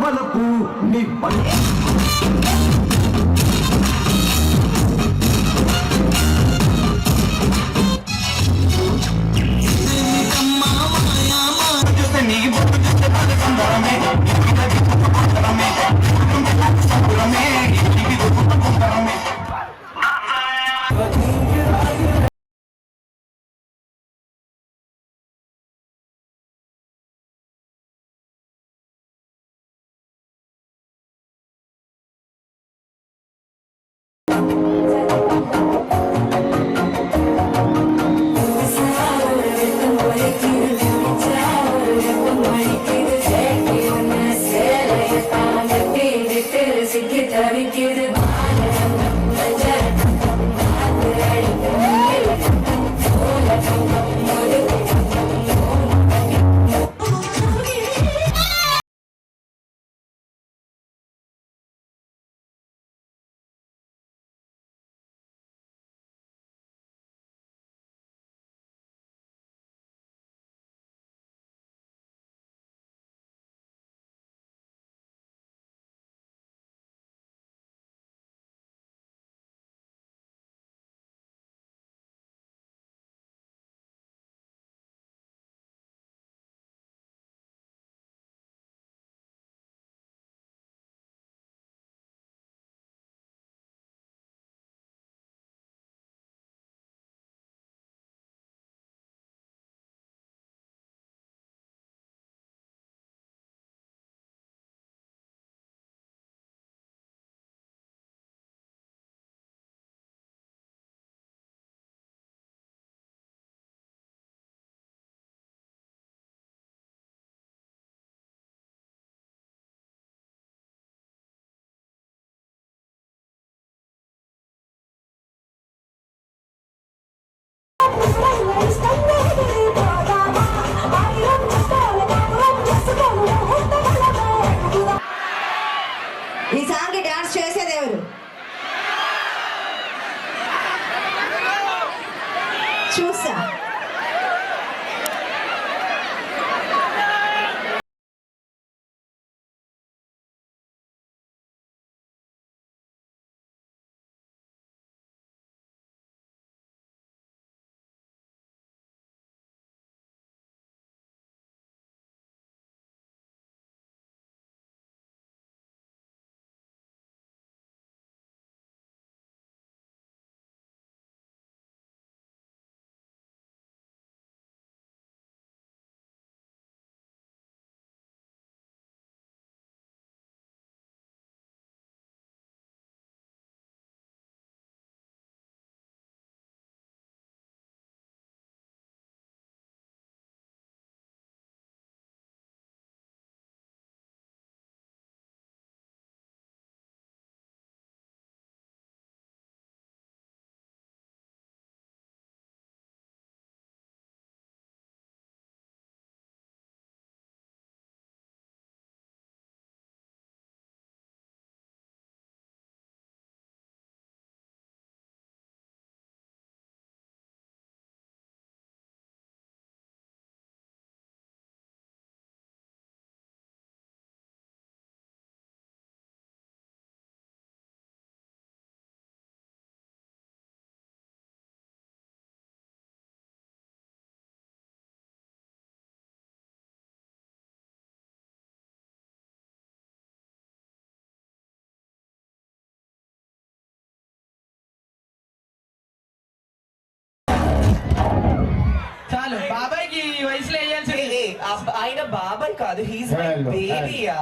బలపు నీ బలి ఈ సాంగ్ డాన్స్ చేసేది ఎవరు? చూసా చాలు బాబాయ్కి ఈ వయసులో వేయాల్సింది. ఆయన బాబాయ్ కాదు, హీస్ మై బేబీయా.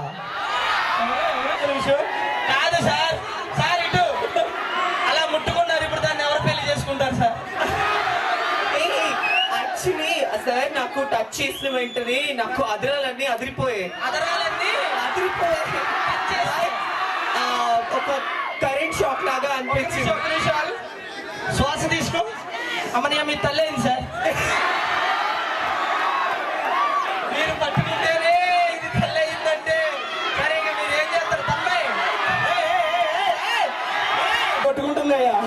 కాదు సార్, సార్ ఇటు అలా ముట్టుకున్నారు, ఇప్పుడు దాన్ని ఎవరు పెళ్లి చేసుకుంటారు సార్? యాక్చువల్లీ సార్ నాకు టచ్ చేసిన వెంటనే నాకు అదరాలన్నీ అదిరిపోయాయి. ఒక కరెంట్ షాక్ లాగా అనిపించింది. శ్వాస తీసుకో. అమ్మని మీ తల్లి అయింది సార్. మీరు పట్టుకుంటేనే ఇది తల్లి అయిందంటే సరే మీరు ఏం చేస్తారు? తమ్మాయి కొట్టుకుంటుందయ్యా.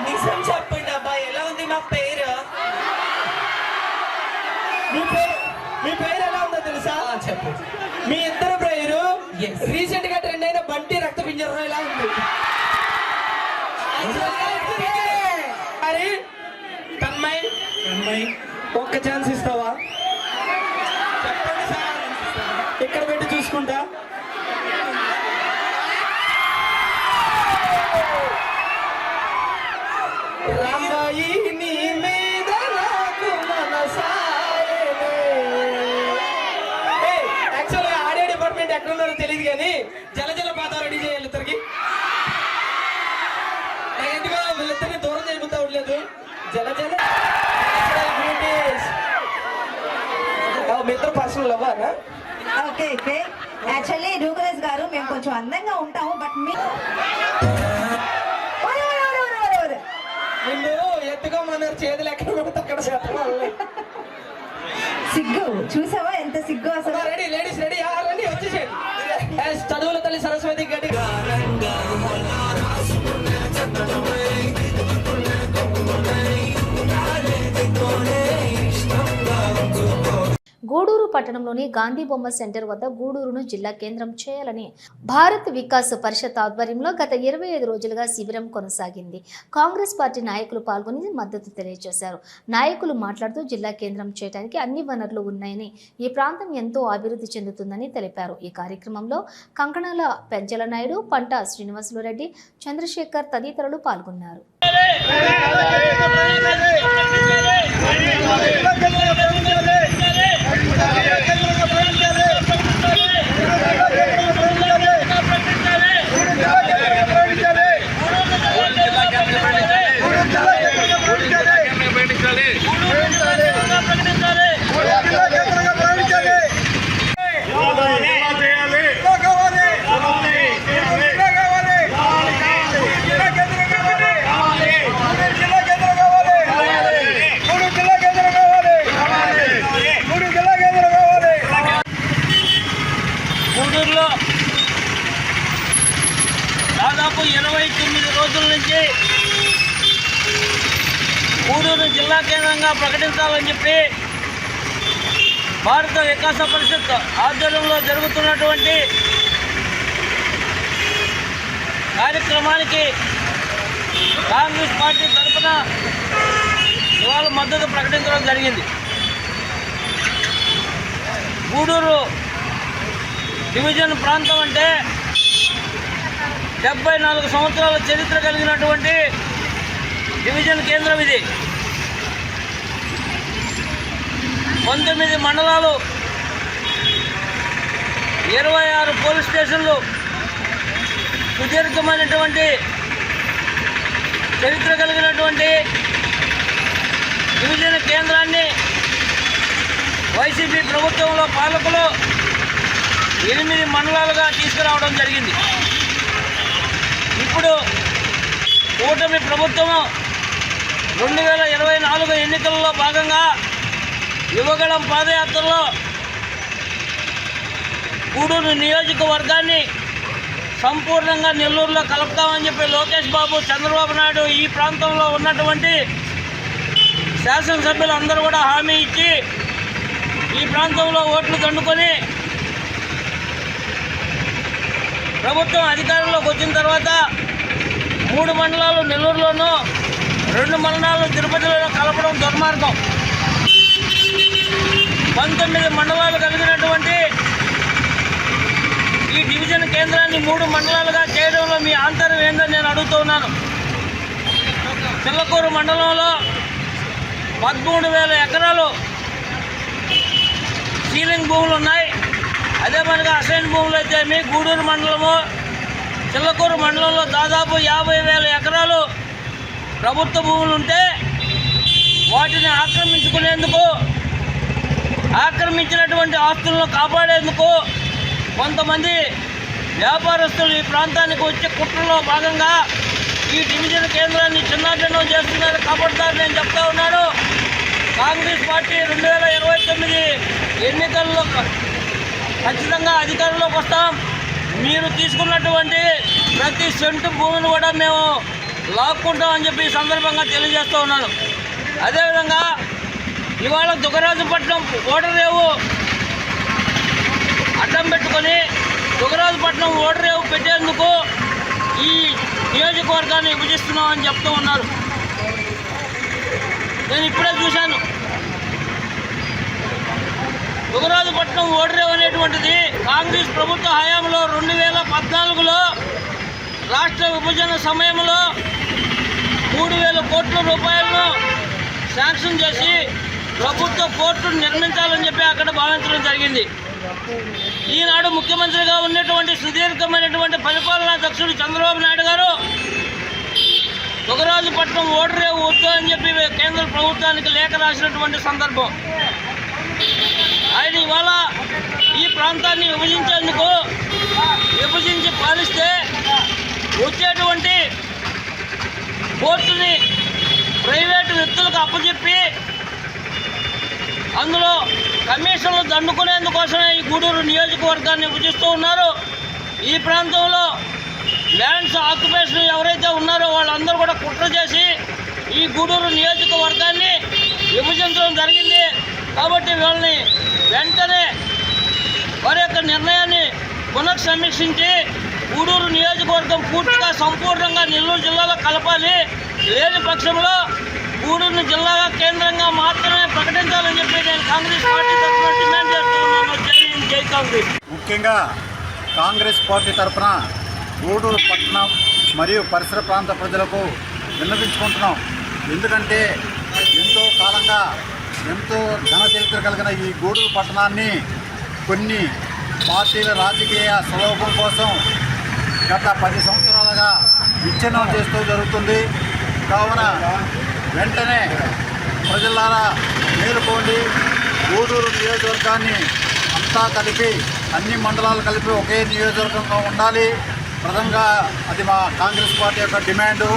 నిజం చెప్పండి అబ్బాయి, ఎలా ఉంది నా పేరు? మీ పేరు ఎలా ఉందో తెలుసా? చెప్పు. మీ ఇద్దరు ఛాన్స్ ఇస్తావా? చెప్పండి సార్, ఇక్కడ పెట్టి చూసుకుంటా. రామాయి నీ మీద నాకు మనసాయనే. యాక్చువల్గా ఆడియో డిపార్ట్మెంట్ ఎక్కడున్నారో తెలియదు కానీ జల పాత రెడీ చేయాలి ఇద్దరికి. ఎందుకో వీళ్ళిద్దరిని దూరం చేయబోతా ఉండలేదు. జల మీ ఇద్దరు పర్సనల్ అవ్వాలా? Okay okay. యాక్చువల్లీ రూకరేజ్ గారు మేము కొంచెం అందంగా ఉంటాము, బట్ మీ నిన్ను ఎత్తుకోమన్నారు, చేతులు ఎక్కడ పెడితే అక్కడ చెప్పాలి. సిగ్గు చూసావా ఎంత సిగ్గు అసలు. రెడీ లేడీస్ రెడీ రండి వచ్చేసేయండి. చదువుల తల్లి సరస్వతి గడి గూడూరు పట్టణంలోని గాంధీ బొమ్మ సెంటర్ వద్ద గూడూరును జిల్లా కేంద్రం చేయాలని భారత్ వికాస్ పరిషత్ ఆధ్వర్యంలో గత 25 రోజులుగా శిబిరం కొనసాగింది. కాంగ్రెస్ పార్టీ నాయకులు పాల్గొని మద్దతు తెలియజేశారు. నాయకులు మాట్లాడుతూ జిల్లా కేంద్రం చేయడానికి అన్ని వనరులు ఉన్నాయని, ఈ ప్రాంతం ఎంతో అభివృద్ధి చెందుతుందని తెలిపారు. ఈ కార్యక్రమంలో కంకణాల పెంచల నాయుడు, పంట శ్రీనివాసులు రెడ్డి, చంద్రశేఖర్ తదితరులు పాల్గొన్నారు. గూడూరులో దాదాపు 29 రోజుల నుంచి గూడూరు జిల్లా కేంద్రంగా ప్రకటించాలని చెప్పి భారత వికాస పరిషత్ ఆధ్వర్యంలో జరుగుతున్నటువంటి కార్యక్రమానికి కాంగ్రెస్ పార్టీ తరఫున ఇవాళ మద్దతు ప్రకటించడం జరిగింది. గూడూరు డివిజన్ ప్రాంతం అంటే 74 సంవత్సరాల చరిత్ర కలిగినటువంటి డివిజన్ కేంద్రం ఇది. 19 మండలాలు, 26 పోలీస్ స్టేషన్లు, సుదీర్ఘమైనటువంటి చరిత్ర కలిగినటువంటి డివిజన్ కేంద్రాన్ని వైసీపీ ప్రభుత్వంలో పాలకులు 8 మండలాలుగా తీసుకురావడం జరిగింది. ఇప్పుడు కూటమి ప్రభుత్వము 2024 ఎన్నికల్లో భాగంగా యువగళం పాదయాత్రలో గూడూరు నియోజకవర్గాన్ని సంపూర్ణంగా నెల్లూరులో కలుపుతామని చెప్పి లోకేష్ బాబు, చంద్రబాబు నాయుడు ఈ ప్రాంతంలో ఉన్నటువంటి శాసనసభ్యులందరూ కూడా హామీ ఇచ్చి ఈ ప్రాంతంలో ఓట్లు దండుకొని ప్రభుత్వం అధికారంలోకి వచ్చిన తర్వాత 3 మండలాలు నెల్లూరులోనూ 2 మండలాలు తిరుపతిలోనూ కలపడం దుర్మార్గం. 19 మండలాలు కలిగినటువంటి ఈ డివిజన్ కేంద్రాన్ని 3 మండలాలుగా చేయడంలో మీ ఆంతర్యం ఏందని నేను అడుగుతూ ఉన్నాను. చిల్లకూరు మండలంలో 13,000 ఎకరాలు సీలింగ్ భూములు ఉన్నాయి. అదే మనగా అసైన్ భూములు అయితే మీ గూడూరు మండలము, చిల్లకూరు మండలంలో దాదాపు 50,000 ఎకరాలు ప్రభుత్వ భూములు ఉంటే వాటిని ఆక్రమించినటువంటి ఆస్తులను కాపాడేందుకు కొంతమంది వ్యాపారస్తులు ఈ ప్రాంతానికి వచ్చే కుట్రలో భాగంగా ఈ డివిజన్ కేంద్రాన్ని చిన్నాభిన్నం చేస్తున్నారు. కాపాడుతారు నేను చెప్తా ఉన్నాను. కాంగ్రెస్ పార్టీ 2029 ఎన్నికల్లో ఖచ్చితంగా అధికారంలోకి వస్తాం. మీరు తీసుకున్నటువంటి ప్రతి సెంటు భూమిని కూడా మేము లాక్కుంటామని చెప్పి ఈ సందర్భంగా తెలియజేస్తూ ఉన్నాను. అదేవిధంగా ఇవాళ దుగరాజుపట్నం ఓడరేవు అడ్డం పెట్టుకొని దుగరాజుపట్నం ఓడరేవు పెట్టేందుకు ఈ నియోజకవర్గాన్ని విభజిస్తున్నామని చెప్తూ ఉన్నారు. నేను ఇప్పుడే చూశాను దుగరాజపట్నం ఓడరేవు అనేటువంటిది కాంగ్రెస్ ప్రభుత్వ హయాంలో 2014లో రాష్ట్ర విభజన సమయంలో 3,000 కోట్ల రూపాయలను శాంక్షన్ చేసి ప్రభుత్వ పోర్టును నిర్మించాలని చెప్పి అక్కడ భావించడం జరిగింది. ఈనాడు ముఖ్యమంత్రిగా ఉన్నటువంటి సుదీర్ఘమైనటువంటి పరిపాలనా దక్షుడు చంద్రబాబు నాయుడు గారు దుగరాజపట్నం ఓడరేవు వద్దు అని చెప్పి కేంద్ర ప్రభుత్వానికి లేఖ రాసినటువంటి సందర్భం. ఆయన ఇవాళ ఈ ప్రాంతాన్ని విభజించి పాలిస్తే వచ్చేటువంటి పోర్టుని ప్రైవేటు వ్యక్తులకు అప్పచెప్పి అందులో కమిషన్లు దండుకునేందుకోసమే ఈ గూడూరు నియోజకవర్గాన్ని విభజిస్తూ ఉన్నారు. ఈ ప్రాంతంలో ల్యాండ్స్ ఆక్యుపేషన్ ఎవరైతే ఉన్నారో వాళ్ళందరూ కూడా కుట్ర చేసి ఈ గూడూరు నియోజకవర్గాన్ని విభజించడం జరిగింది. కాబట్టి వాళ్ళని వెంటనే వారి యొక్క నిర్ణయాన్ని పునఃసమీక్షించి గూడూరు నియోజకవర్గం పూర్తిగా సంపూర్ణంగా నెల్లూరు జిల్లాలో కలపాలి. లేని పక్షంలో గూడూరు జిల్లాగా కేంద్రంగా మాత్రమే ప్రకటించాలని చెప్పి నేను కాంగ్రెస్ పార్టీ తరఫున డిమాండ్ చేస్తూ ఉన్నాను. జై హింద్, జై కాంగ్రెస్. ముఖ్యంగా కాంగ్రెస్ పార్టీ తరఫున గూడూరు పట్టణం మరియు పరిసర ప్రాంత ప్రజలకు విన్నవించుకుంటున్నాం. ఎందుకంటే ఎంతో కాలంగా ఎంతో ఘన చరిత్ర కలిగిన ఈ గూడూరు పట్టణాన్ని కొన్ని పార్టీల రాజకీయ స్వలోపం కోసం గత 10 సంవత్సరాలుగా విచ్ఛిన్నం చేస్తూ జరుగుతుంది. కావున వెంటనే ప్రజలారా మేలుకోండి. గూడూరు నియోజకవర్గాన్ని అంతా కలిపి అన్ని మండలాలు కలిపి ఒకే నియోజకవర్గంగా ఉండాలి. ప్రధానంగా అది మా కాంగ్రెస్ పార్టీ యొక్క డిమాండు.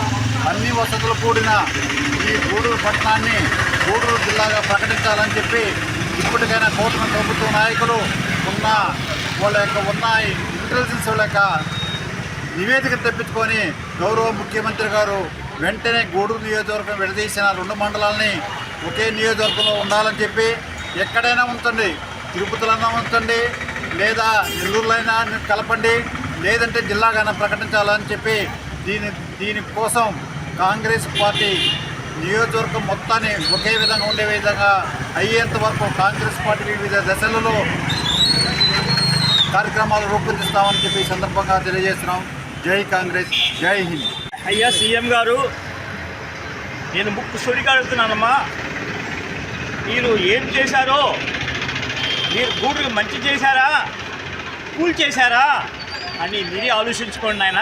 అన్ని వసతులు కూడిన ఈ గూడూరు పట్టణాన్ని గూడూరు జిల్లాగా ప్రకటించాలని చెప్పి ఇప్పటికైనా కూటమి ప్రభుత్వ నాయకులు వాళ్ళ ఇంటెలిజెన్స్ వాళ్ళ యొక్క నివేదిక తెప్పించుకొని గౌరవ ముఖ్యమంత్రి గారు వెంటనే గూడూరు నియోజకవర్గం విడదీసిన 2 మండలాలని ఒకే నియోజకవర్గంలో ఉండాలని చెప్పి ఎక్కడైనా ఉంచండి, తిరుపతిలోనే ఉంచండి, లేదా నెల్లూరులో అయినా కలపండి, లేదంటే జిల్లాగానే ప్రకటించాలని చెప్పి దీనికోసం కాంగ్రెస్ పార్టీ నియోజకవర్గం మొత్తాన్ని ఒకే విధంగా ఉండే విధంగా అయ్యేంత వరకు కాంగ్రెస్ పార్టీ వివిధ దశలలో కార్యక్రమాలు రూపొందిస్తామని చెప్పి ఈ సందర్భంగా తెలియజేస్తున్నాం. జై కాంగ్రెస్, జై హింద్. అయ్యా సీఎం గారు, నేను ముక్కు సూటిగా అడుగుతున్నానమ్మా, మీరు ఏం చేశారో, మీరు గూడూరుకి మంచి చేశారా కూల్ చేశారా అని మీరే ఆలోచించుకోండి నాయన.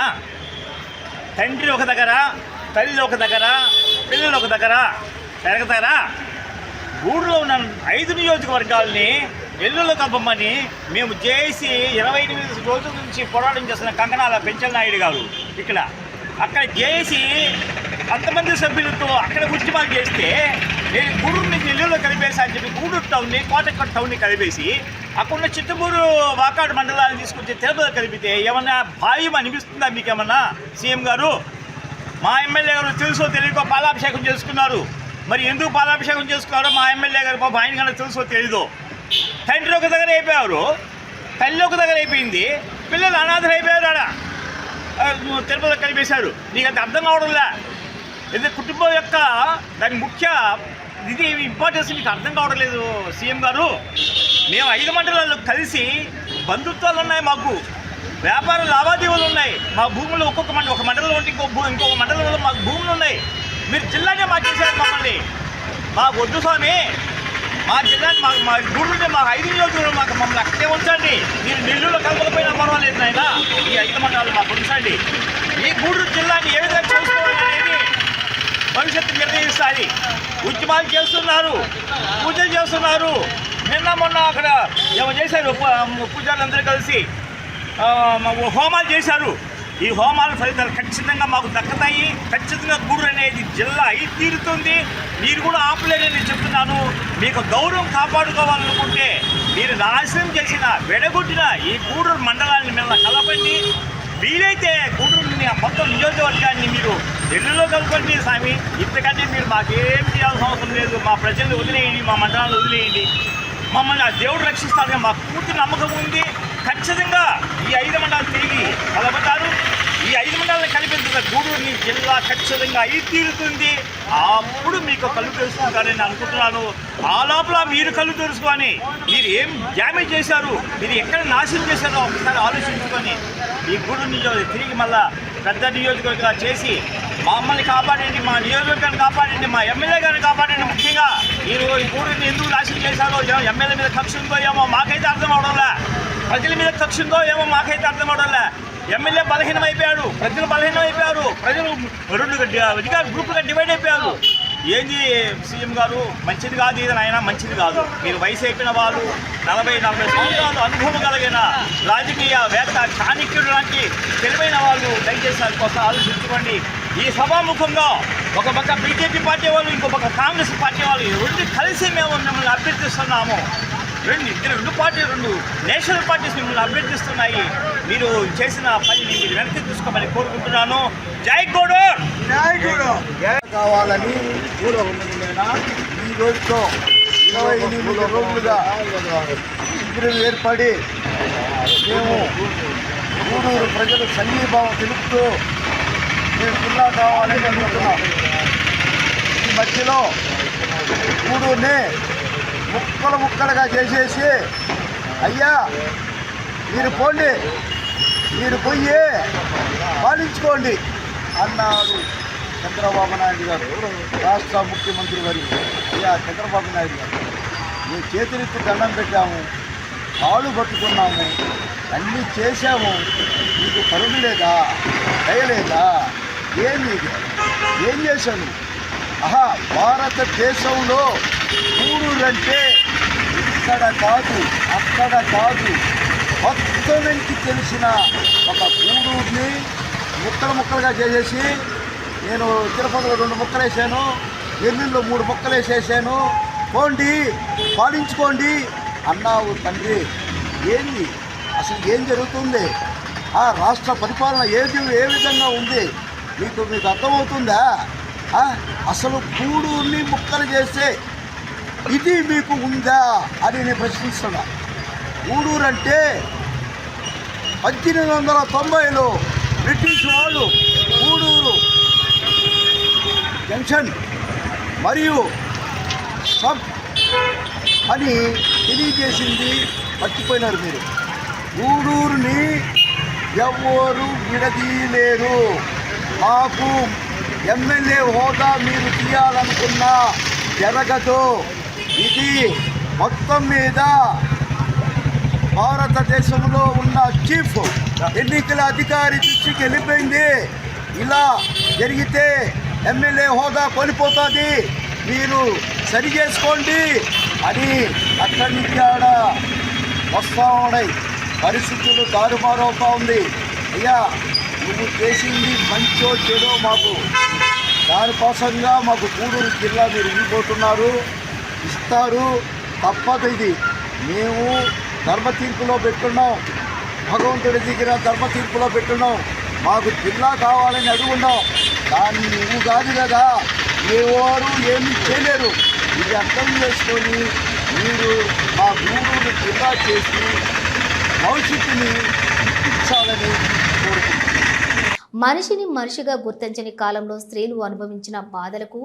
తండ్రి ఒక దగ్గర, తల్లి ఒక దగ్గర, పిల్లలు ఒక దగ్గర పెరగతారా? గూడూరులో ఉన్న 5 నియోజకవర్గాలని నెల్లూరులో కలపమని మేము చేసి 28 రోజుల నుంచి పోరాటం చేస్తున్న కంకణాల పెంచల నాయుడు గారు అక్కడ చేసి అంతమంది సభ్యులతో అక్కడ ఉద్యమాలు చేస్తే నేను గూడూరుని నెల్లూరులో కలిపేసి అని చెప్పి గూడూరు టౌన్ని కోటక్కడ్ టౌన్ని కలిపేసి అక్కడున్న చిత్తూరు వాకాడు మండలాన్ని తీసుకొచ్చి తిరుపతి కలిపితే ఏమన్నా భావ్యం అనిపిస్తుందా మీకేమన్నా సీఎం గారు? మా ఎమ్మెల్యే గారు తెలుసో తెలియకో పాలాభిషేకం చేసుకున్నారు. మరి ఎందుకు పాలాభిషేకం చేసుకున్నారో మా ఎమ్మెల్యే గారు పాప ఆయన కన్నా తెలుసో తెలీదు. తండ్రి ఒక దగ్గర అయిపోయారు, తల్లి ఒక దగ్గర అయిపోయింది, పిల్లలు అనాథలు అయిపోయారు. ఆడ తిరుపతి కలిపేశారు. నీకు అది అర్థం కావడంలే. ఇది కుటుంబం యొక్క దాని ముఖ్య ఇది ఇంపార్టెన్స్ మీకు అర్థం కావడం లేదు సీఎం గారు. మేము 5 మండలాల్లో కలిసి బంధుత్వాలు ఉన్నాయి, మాకు వ్యాపార లావాదేవీలు ఉన్నాయి, మా భూములు ఒక మండలంలో ఉంటే ఇంకొక మండలంలో మాకు భూములు ఉన్నాయి. మీరు జిల్లానే మార్చేశారు మమ్మల్ని. మాకు వద్దు స్వామి, మా జిల్లాని మా గూడూరుంటే మాకు 5 నియోజకవర్గాలు మమ్మల్ని అక్కడే ఉంచండి. మీరు నెల్లూరులో కలపకపోయినా పర్వాలేదు నాయన, ఈ 5 మండలాలు మాకు ఉంచండి. ఈ గూడూరు జిల్లాని ఏ విధంగా చూసుకోవాలనేది భవిష్యత్తు నిర్ణయిస్తుంది. ఉద్యమాలు చేస్తున్నారు, పూజలు చేస్తున్నారు. నిన్న మొన్న అక్కడ ఏమో చేశారు, పూజారులందరూ కలిసి హోమాలు చేశారు. ఈ హోమాల ఫలితాలు ఖచ్చితంగా మాకు దక్కుతాయి. ఖచ్చితంగా గూడూరు అనేది జిల్లా అయి తీరుతుంది. మీరు కూడా ఆపలేరని చెప్తున్నాను. మీకు గౌరవం కాపాడుకోవాలనుకుంటే మీరు నాశనం చేసిన వెడగొట్టిన ఈ గూడూరు మండలాన్ని మీద కలపండి. వీలైతే గూడూరుని మొత్తం నియోజకవర్గాన్ని మీరు నెల్లూరులో కలపండి స్వామి. ఇంతకంటే మీరు మాకేం చేయాల్సిన అవసరం లేదు. మా ప్రజల్ని వదిలేయండి, మా మండలాన్ని వదిలేయండి. మమ్మల్ని ఆ దేవుడు రక్షిస్తారని మాకు పూర్తి నమ్మకం ఉంది. ఖచ్చితంగా ఈ 5 మండలాలు తిరిగి కలపతారు. ఈ 5 మండలాలను కనిపించిన గూడూరుని జిల్లా ఖచ్చితంగా అయి తీరుతుంది. అప్పుడు మీకు కళ్ళు తెలుసుకుంటారని అనుకుంటున్నాను. ఆ లోపల మీరు కళ్ళు తెలుసుకొని మీరు ఏం డ్యామేజ్ చేశారు, మీరు ఎక్కడ నాశనం చేశారో ఒకసారి ఆలోచించుకొని ఈ గూడూరు తిరిగి మళ్ళా పెద్ద నియోజకవర్గంగా చేసి మమ్మల్ని కాపాడండి, మా నియోజకవర్గాన్ని కాపాడండి, మా ఎమ్మెల్యే గారిని కాపాడండి. ముఖ్యంగా ఈ గూడూరుని ఎందుకు నాశనం చేశారో, ఎమ్మెల్యే మీద కక్ష ఉందో ఏమో మాకైతే అర్థం అవడంలే, ప్రజల మీద కక్ష ఉందో ఏమో మాకైతే అర్థం అవడంలే. ఎమ్మెల్యే బలహీనం అయిపోయాడు, ప్రజలు బలహీనం అయిపోయారు, ప్రజలు 2 అధికార గ్రూపులుగా డివైడ్ అయిపోయారు. ఏంది సీఎం గారు, మంచిది కాదు ఇది నాయన, మంచిది కాదు. మీరు వయసు అయిపోయిన వాళ్ళు 40-40 సంవత్సరాలు అనుభవం కలిగిన రాజకీయవేత్త చాణక్యుడు లాంటి తెలివైన వాళ్ళు దయచేసి దానికోసం ఆలోచించుకోండి. ఈ సభాముఖంగా ఒక పక్క బీజేపీ పార్టీ వాళ్ళు, ఇంకో పక్క కాంగ్రెస్ పార్టీ వాళ్ళు 2 కలిసి మేము మిమ్మల్ని అభ్యర్థిస్తున్నాము. 2 నేషనల్ పార్టీస్ మిమ్మల్ని అభ్యర్థిస్తున్నాయి. మీరు చేసిన పనిని మీరు వెనక్కి తీసుకోమని కోరుకుంటున్నాను. జై గూడూరు, జై గూడూరు కావాలని ఈ రోజుతో 28 రోజులుగా శిబిరం ఏర్పడి మేము గూడూరు ప్రజలు సంఘీభావం తెలుపుతూ మేము జిల్లా కావాలని అనుకుంటున్నాం. ఈ మధ్యలో గూడూరుని ముక్కలుగా చేసేసి అయ్యా మీరు పోండి, మీరు పోయి పాలించుకోండి అన్నాడు చంద్రబాబు నాయుడు గారు, రాష్ట్ర ముఖ్యమంత్రి వర్యులు. అయ్యా చంద్రబాబు నాయుడు గారు, మేము చేతులెత్తి దండం పెట్టాము, కాళ్ళు పట్టుకున్నాము, అన్నీ చేశాము, మీకు కరుణ లేదా, దయలేదా, ఏం చేశాను? భారతదేశంలో గూడూరు అంటే ఇక్కడ కాదు అక్కడ కాదు, మొత్తానికి తెలిసిన ఒక గూడూరుని ముక్కలుగా చేసేసి నేను తిరుపతిలో 2 ముక్కలు వేసాను, నెల్లూరులో 3 ముక్కలు వేసేసాను, పోండి పాలించుకోండి అన్నావు తండ్రి. ఏంది అసలు ఏం జరుగుతుంది? ఆ రాష్ట్ర పరిపాలన ఏ విధంగా ఉంది మీకు అర్థమవుతుందా? అసలు గూడూరుని ముక్కలు చేసే ఇది మీకు ఉందా అని నేను ప్రశ్నిస్తున్నా. గూడూరు అంటే 1890లో బ్రిటిష్ వాళ్ళు గూడూరు జంక్షన్ మరియు సబ్ అని తెలియజేసింది మర్చిపోయినారు మీరు. గూడూరుని ఎవరు విడదీయలేరు. మాకు ఎమ్మెల్యే హోదా మీరు తీయాలనుకున్నా జరగదు. ఇది మొత్తం మీద భారతదేశంలో ఉన్న చీఫ్ ఎన్నికల అధికారి దృష్టికి వెళ్ళిపోయింది. ఇలా జరిగితే ఎమ్మెల్యే హోదా కోల్పోతుంది, మీరు సరి చేసుకోండి అని అక్కడి నుంచి ఆడ వస్తూ ఉన్నాయి. పరిస్థితులు తారుమారవుతూ ఉంది. అయ్యా నువ్వు చేసింది మంచో చెడో మాకు దానికోసంగా మాకు గూడూరు జిల్లా మీరు ఇవ్వబోతున్నారు, ఇస్తారు, తప్పదు. ఇది మేము ధర్మ తీర్పులో పెట్టున్నాం, భగవంతుడి దగ్గర ధర్మ తీర్పులో పెట్టున్నాం. మాకు జిల్లా కావాలని అడుగున్నాం, దాన్ని నువ్వు కాదు కదా, ఎవరు ఏమీ చేయలేరు. ఇది అర్థం చేసుకొని మీరు మా గూడూరు జిల్లా చేసి భవిష్యత్తుని ఇచ్చాలని కోరుకుంటున్నాను. మనిషిని మనిషిగా గుర్తించని కాలంలో స్త్రీలు అనుభవించిన బాధలకు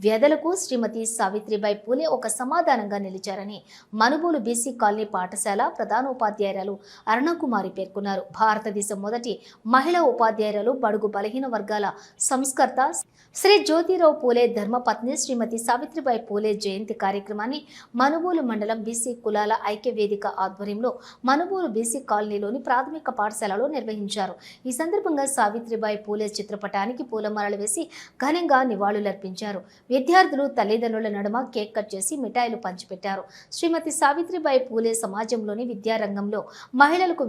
వ్యధలకు శ్రీమతి సావిత్రిబాయి పూలే ఒక సమాధానంగా నిలిచారని మనుబోలు బీసీ కాలనీ పాఠశాల ప్రధానోపాధ్యాయురాలు అరుణకుమారి పేర్కొన్నారు. భారతదేశం మొదటి మహిళా ఉపాధ్యాయురాలు, బడుగు బలహీన వర్గాల సంస్కర్త శ్రీ జ్యోతిరావు పూలే ధర్మపత్ని శ్రీమతి సావిత్రిబాయి పూలే జయంతి కార్యక్రమాన్ని మనుబోలు మండలం బీసీ కులాల ఐక్య వేదిక ఆధ్వర్యంలో మనుబోలు బీసీ కాలనీలోని ప్రాథమిక పాఠశాలలో నిర్వహించారు. ఈ సందర్భంగా సావిత్రిబాయి పూలే చిత్రపటానికి పూలమాలలు వేసి ఘనంగా నివాళులర్పించారు. విద్యార్థులు తల్లిదండ్రుల నడుమ కేక్ కట్ చేసి మిఠాయిలు పంచిపెట్టారు. శ్రీమతి సావిత్రిబాయి పూలే సమాజంలోని విద్యారంగంలో మహిళలకు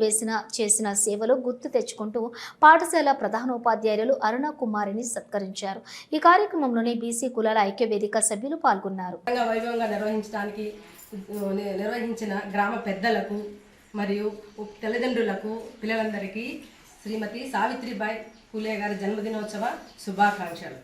చేసిన సేవలు గుర్తు తెచ్చుకుంటూ పాఠశాల ప్రధానోపాధ్యాయులు అరుణకుమారిని సత్కరించారు. ఈ కార్యక్రమంలోని బీసీ కులాల ఐక్య వేదిక సభ్యులు పాల్గొన్నారు. వైభవంగా నిర్వహించిన గ్రామ పెద్దలకు మరియు తల్లిదండ్రులకు, పిల్లలందరికీ శ్రీమతి సావిత్రిబాయి పూలే గారి జన్మదినోత్సవ శుభాకాంక్షలు.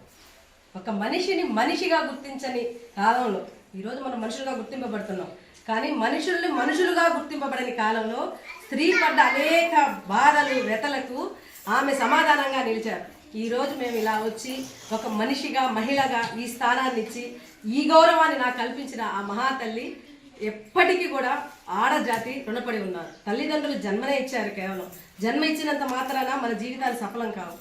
ఒక మనిషిని మనిషిగా గుర్తించని కాలంలో ఈరోజు మనం మనుషులుగా గుర్తింపబడుతున్నాం, కానీ మనుషులుగా గుర్తింపబడని కాలంలో స్త్రీ పడ్డ అనేక బాధలు, వ్యతలకు ఆమె సమాధానంగా నిలిచారు. ఈరోజు మేము ఇలా వచ్చి ఒక మనిషిగా మహిళగా ఈ స్థానాన్ని ఇచ్చి ఈ గౌరవాన్ని నాకు కల్పించిన ఆ మహాతల్లి ఎప్పటికీ కూడా ఆడజాతి రుణపడి ఉన్నారు. తల్లిదండ్రులు జన్మనే ఇచ్చారు, కేవలం జన్మ ఇచ్చినంత మాత్రాన మన జీవితాలు సఫలం కావు.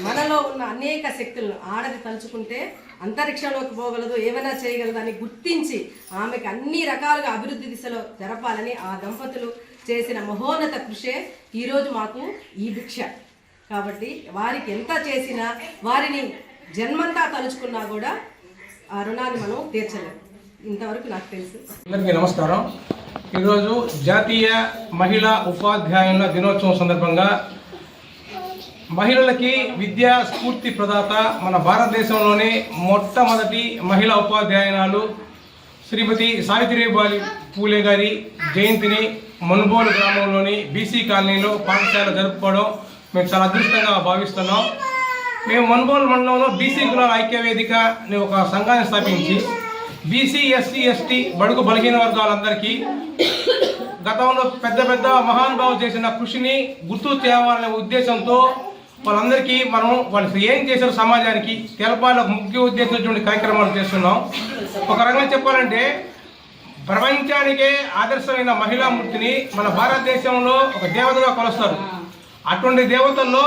మనలో ఉన్న అనేక శక్తులను ఆడది తలుచుకుంటే అంతరిక్షంలోకి పోగలదు, ఏమైనా చేయగలదు అని గుర్తించి ఆమెకు అన్ని రకాలుగా అభివృద్ధి దిశలో జరపాలని ఆ దంపతులు చేసిన మహోన్నత కృషే ఈరోజు మాకు ఈ భిక్ష. కాబట్టి వారికి ఎంత చేసినా, వారిని జన్మంతా తలుచుకున్నా కూడా ఆ రుణాన్ని మనం తీర్చలేము. ఇంతవరకు నాకు తెలుసు. అందరికీ నమస్కారం. ఈరోజు జాతీయ మహిళా ఉపాధ్యాయుల దినోత్సవం సందర్భంగా మహిళలకి విద్యా స్ఫూర్తి ప్రదాత, మన భారతదేశంలోనే మొట్టమొదటి మహిళా ఉపాధ్యాయురాలు శ్రీమతి సావిత్రిబాయి పూలే గారి జయంతిని మునుబోలు గ్రామంలోని బీసీ కాలనీలో పాఠశాల జరుపుకోవడం మేము చాలా అదృష్టంగా భావిస్తున్నాం. మేము మునుబోలు మండలంలో బీసీ కులాల ఐక్యవేదిక అనే ఒక సంఘాన్ని స్థాపించి బీసీ, ఎస్సీ, ఎస్టీ, బడుగు బలహీన వర్గాలందరికీ గతంలో పెద్ద పెద్ద మహానుభావులు చేసిన కృషిని గుర్తు తేవాలనే ఉద్దేశంతో వాళ్ళందరికీ వాళ్ళు ఏం చేశారు సమాజానికి తెలపాలి ఒక ముఖ్య ఉద్దేశించినటువంటి కార్యక్రమాలు చేస్తున్నాం. ఒక రకంగా చెప్పాలంటే ప్రపంచానికే ఆదర్శమైన మహిళామూర్తిని మన భారతదేశంలో ఒక దేవతగా కొలుస్తారు. అటువంటి దేవతల్లో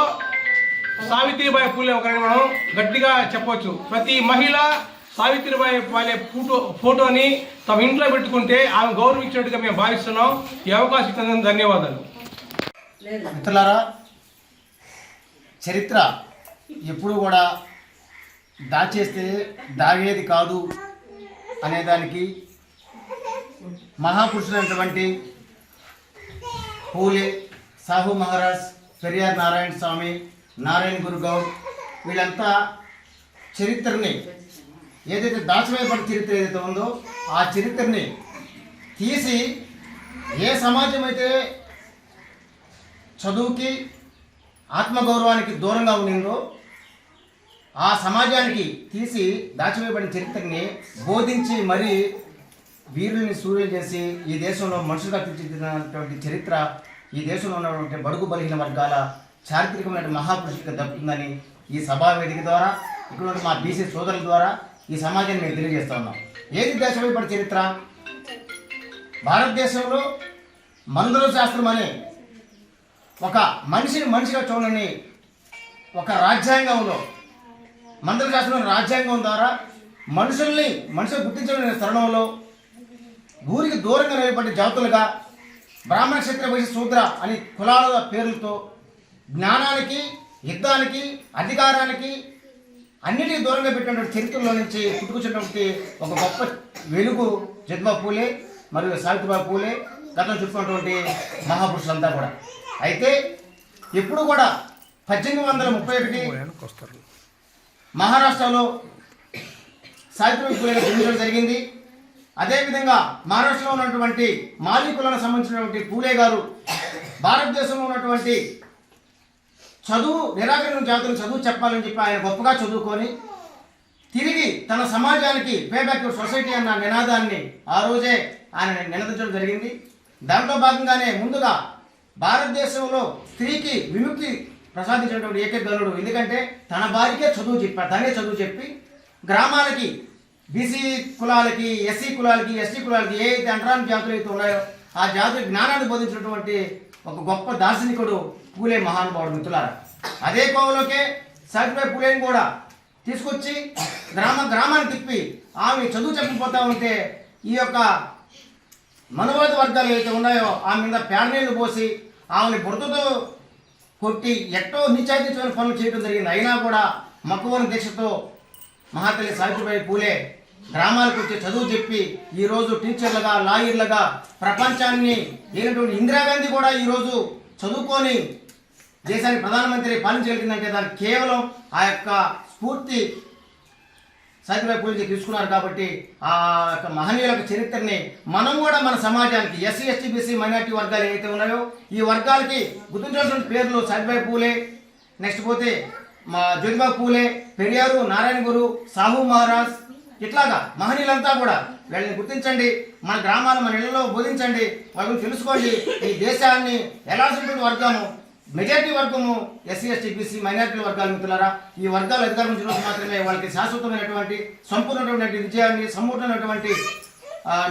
సావిత్రిబాయి పూలే ఒకరిని మనం గట్టిగా చెప్పవచ్చు. ప్రతి మహిళ సావిత్రిబాయి పూలే ఫోటోని తమ ఇంట్లో పెట్టుకుంటే ఆమె గౌరవించినట్టుగా మేము భావిస్తున్నాం. ఈ అవకాశం ఇచ్చినందుకు ధన్యవాదాలు. మిత్రులారా, చరిత్ర ఎప్పుడు కూడా దాచేస్తే దాగేది కాదు అనేదానికి మహాపురుషులైనటువంటి పూలే, సాహు మహారాజ్, పెరియార్ నారాయణ స్వామి, నారాయణ గురుగౌడ్ వీళ్ళంతా చరిత్రని ఏదైతే దాచివేయబడిన చరిత్ర ఏదైతే ఉందో ఆ చరిత్రని తీసి ఏ సమాజం అయితే చదువుకి ఆత్మగౌరవానికి దూరంగా ఉండిందో ఆ సమాజానికి తీసి దాచివేయబడిన చరిత్రని బోధించి మరీ వీరుల్ని సూర్యులు చేసి ఈ దేశంలో మనుషులుగా తీర్చిదిద్దినటువంటి చరిత్ర ఈ దేశంలో ఉన్నటువంటి బడుగు బలహీన వర్గాల చారిత్రకమైన మహాపురుషులకు దక్కుతుందని ఈ సభా వేదిక ద్వారా ఇక్కడ మా బీసీ సోదరుల ద్వారా ఈ సమాజాన్ని మేము తెలియజేస్తా ఉన్నాం. ఏది దేశమైపడి చరిత్ర? భారతదేశంలో మందుల శాస్త్రం అనే ఒక మనిషిని మనిషిగా చూడని ఒక రాజ్యాంగంలో, మందుల శాస్త్రం రాజ్యాంగం ద్వారా మనుషుల్ని గుర్తించలేని తరుణంలో ఊరికి దూరంగా నిలబడి జాతులుగా బ్రాహ్మణ, క్షత్రియ, వైశ్య, శూద్ర అని కులాల పేర్లతో జ్ఞానానికి, యుద్ధానికి, అధికారానికి అన్నిటికీ దూరంగా పెట్టినటువంటి చరిత్రలో నుంచి పుట్టుకొచ్చినటువంటి ఒక గొప్ప వెలుగు జ్యోతిబా పూలే మరియు సావిత్రిబాయి పూలే గతంలో చెప్పుకున్నటువంటి మహాపురుషులంతా కూడా. అయితే ఎప్పుడు కూడా 1831 మహారాష్ట్రలో సావిత్రిబాయి పూలే జన్మించడం జరిగింది. అదేవిధంగా మహారాష్ట్రలో ఉన్నటువంటి మాలీ కులానికి సంబంధించినటువంటి పూలే గారు భారతదేశంలో ఉన్నటువంటి చదువు నిరాకరణ జాతులు చదువు చెప్పాలని చెప్పి ఆయన గొప్పగా చదువుకొని తిరిగి తన సమాజానికి పేబ్యాక్ సొసైటీ అన్న నినాదాన్ని ఆ రోజే ఆయన నినదించడం జరిగింది. దాంట్లో భాగంగానే ముందుగా భారతదేశంలో స్త్రీకి విముక్తి ప్రసాదించినటువంటి ఏకైక ఎందుకంటే తన భార్యకే చదువు చెప్పారు. తనే చదువు చెప్పి గ్రామాలకి, బీసీ కులాలకి, ఎస్సీ కులాలకి, ఎస్టీ కులాలకి ఏ అయితే అంటరాని జాతులు అయితే ఉన్నాయో ఆ జాతుల జ్ఞానాన్ని బోధించినటువంటి ఒక గొప్ప దార్శనికుడు పూలే మహానుభావుడు. మిత్రులారా, అదే కోవలోకే సావిత్రిబాయి పూలేని కూడా తీసుకొచ్చి గ్రామాన్ని తిప్పి ఆమె చదువు చెప్పిపోతా ఉంటే ఈ యొక్క మనవాద వర్గాలు ఏవైతే ఉన్నాయో ఆమె మీద పేడ నీళ్లు పోసి ఆమెని బురదతో కొట్టి ఎట్టో నిత్యాతీతమైన పనులు చేయడం జరిగింది. అయినా కూడా మక్కువని దీక్షతో మహాతల్లి సావిత్రిబాయి పూలే గ్రామాలకు వచ్చి చదువు చెప్పి ఈరోజు టీచర్లుగా, లాయర్లుగా ప్రపంచాన్ని ఏనటువంటి ఇందిరాగాంధీ కూడా ఈరోజు చదువుకొని దేశానికి ప్రధానమంత్రి పాలించగలిగిందంటే దానికి కేవలం ఆ యొక్క స్ఫూర్తి సావిత్రిబాయి పూలే తీసుకున్నారు. కాబట్టి ఆ యొక్క మహనీయుల చరిత్రని మనం కూడా మన సమాజానికి ఎస్సీ, ఎస్టీ, బీసీ, మైనార్టీ వర్గాలు ఏవైతే ఉన్నాయో ఈ వర్గాలకి గుర్తించాల్సిన పేర్లు సావిత్రిబాయి పూలే, నెక్స్ట్ పోతే మా జ్యోతిబా పూలే, పెరియారు, నారాయణ గురు, సాహు మహారాజ్, ఇట్లాగా మహనీయులంతా కూడా వీళ్ళని గుర్తించండి. మన గ్రామాలు, మన ఇళ్లలో బోధించండి, వాళ్ళని తెలుసుకోండి. ఈ దేశాన్ని ఎలాంటి వర్గము మెజారిటీ వర్గము ఎస్సీ ఎస్టీ బీసీ మైనారిటీ వర్గాల మిత్రులారా, ఈ వర్గాలు అధికారం నుంచి మాత్రమే వాళ్ళకి శాశ్వతమైనటువంటి సంపూర్ణమైనటువంటి విజయాన్ని సంపూర్ణమైనటువంటి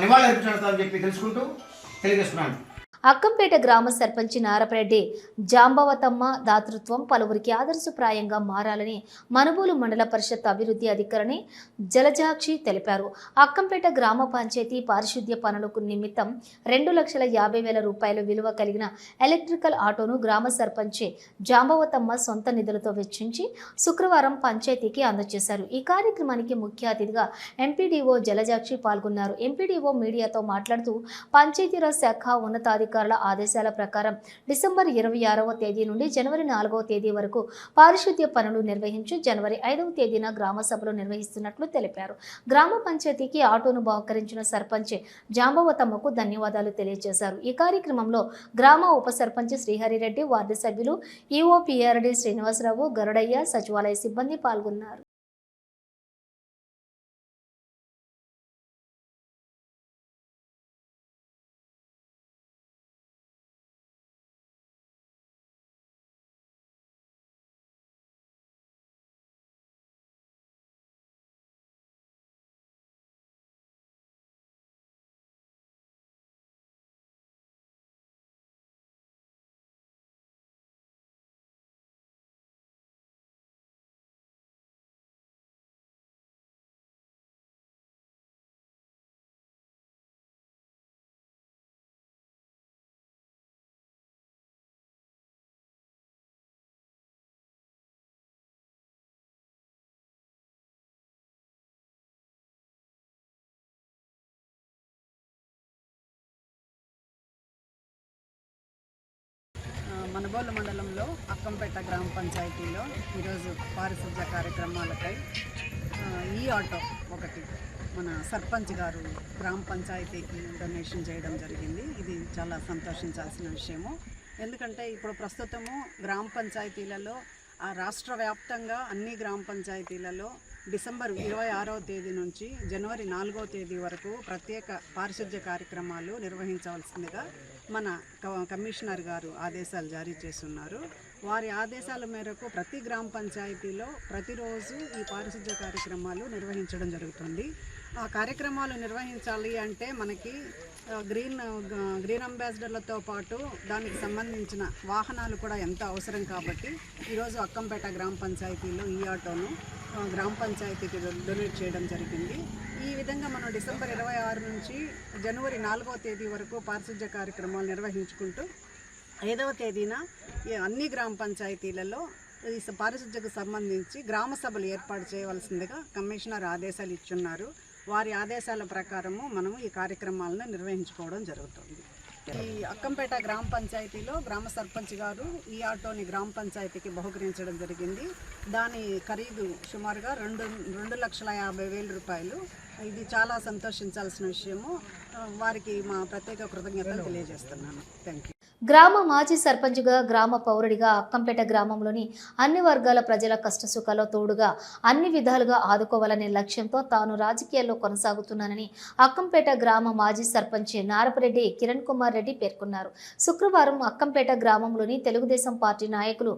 నివాళులు అర్పించాలని చెప్పి తెలుసుకుంటూ తెలియజేస్తున్నాను. అక్కంపేట గ్రామ సర్పంచి నారపరెడ్డి జాంబవతమ్మ దాతృత్వం పలువురికి ఆదర్శప్రాయంగా మారాలని మనుబోలు మండల పరిషత్ అభివృద్ధి అధికారిని జలజాక్షి తెలిపారు. అక్కంపేట గ్రామ పంచాయతీ పారిశుద్ధ్య పనులకు నిమిత్తం 2,50,000 రూపాయల విలువ కలిగిన ఎలక్ట్రికల్ ఆటోను గ్రామ సర్పంచి జాంబవతమ్మ సొంత నిధులతో వెచ్చించి శుక్రవారం పంచాయతీకి అందజేశారు. ఈ కార్యక్రమానికి ముఖ్య అతిథిగా ఎంపీడీఓ జలజాక్షి పాల్గొన్నారు. ఎంపీడీఓ మీడియాతో మాట్లాడుతూ పంచాయతీరాజ్ శాఖ ఉన్నతాధికారుల ఆదేశాల ప్రకారం డిసెంబర్ 26వ తేదీ నుండి జనవరి 4వ తేదీ వరకు పారిశుద్ధ్య పనులు నిర్వహించి జనవరి 5వ తేదీన గ్రామ సభలు నిర్వహిస్తున్నట్లు తెలిపారు. గ్రామ పంచాయతీకి ఆటోను బహుకరించిన సర్పంచ్ జాంబవతమ్మకు ధన్యవాదాలు తెలియజేశారు. ఈ కార్యక్రమంలో గ్రామ ఉప సర్పంచ్ శ్రీహరిరెడ్డి, వార్డు సభ్యులు ఈఓ పిఆర్డి శ్రీనివాసరావు, గరుడయ్య, సచివాలయ సిబ్బంది పాల్గొన్నారు. మనబోలు మండలంలో అక్కంపేట గ్రామ పంచాయతీలో ఈరోజు పారిశుద్ధ్య కార్యక్రమాలకై ఈ ఆటో ఒకటి మన సర్పంచ్ గారు గ్రామ పంచాయతీకి డొనేషన్ చేయడం జరిగింది. ఇది చాలా సంతోషించాల్సిన విషయము. ఎందుకంటే ఇప్పుడు ప్రస్తుతము గ్రామ పంచాయతీలలో రాష్ట్ర వ్యాప్తంగా అన్ని గ్రామ పంచాయతీలలో డిసెంబర్ 26వ తేదీ నుంచి జనవరి 4వ తేదీ వరకు ప్రత్యేక పారిశుద్ధ్య కార్యక్రమాలు నిర్వహించవలసిందిగా మన కమిషనర్ గారు ఆదేశాలు జారీ చేస్తున్నారు. వారి ఆదేశాల మేరకు ప్రతి గ్రామ పంచాయతీలో ప్రతిరోజు ఈ పారిశుద్ధ్య కార్యక్రమాలు నిర్వహించడం జరుగుతుంది. ఆ కార్యక్రమాలు నిర్వహించాలి అంటే మనకి గ్రీన్ అంబాసిడర్లతో పాటు దానికి సంబంధించిన వాహనాలు కూడా ఎంతో అవసరం కాబట్టి ఈరోజు అక్కంపేట గ్రామ పంచాయతీలో ఈ ఆటోను గ్రామ పంచాయతీకి డొనేట్ చేయడం జరిగింది. ఈ విధంగా మనం డిసెంబర్ 26 నుంచి జనవరి 4వ తేదీ వరకు పారిశుద్ధ్య కార్యక్రమాలు నిర్వహించుకుంటూ 5వ తేదీన అన్ని గ్రామ పంచాయతీలలో ఈ పారిశుద్ధ్యకు సంబంధించి గ్రామ సభలు ఏర్పాటు చేయవలసిందిగా కమిషనర్ ఆదేశాలు ఇచ్చున్నారు. వారి ఆదేశాల ప్రకారము మనము ఈ కార్యక్రమాలను నిర్వహించుకోవడం జరుగుతుంది. ఈ అక్కంపేట గ్రామ పంచాయతీలో గ్రామ సర్పంచ్ గారు ఈ ఆటోని గ్రామ పంచాయతీకి బహుకరించడం జరిగింది. దాని ఖరీదు సుమారుగా 2,50,000 రూపాయలు. ఇది చాలా సంతోషించాల్సిన విషయము. వారికి మా ప్రత్యేక కృతజ్ఞతలు తెలియజేస్తున్నాను. Thank you. గ్రామ మాజీ సర్పంచ్గా, గ్రామ పౌరుడిగా అక్కంపేట గ్రామంలోని అన్ని వర్గాల ప్రజల కష్టసుఖాల్లో తోడుగా అన్ని విధాలుగా ఆదుకోవాలనే లక్ష్యంతో తాను రాజకీయాల్లో కొనసాగుతున్నానని అక్కంపేట గ్రామ మాజీ సర్పంచ్ నారపరెడ్డి కిరణ్ కుమార్ రెడ్డి పేర్కొన్నారు. శుక్రవారం అక్కంపేట గ్రామంలోని తెలుగుదేశం పార్టీ నాయకులు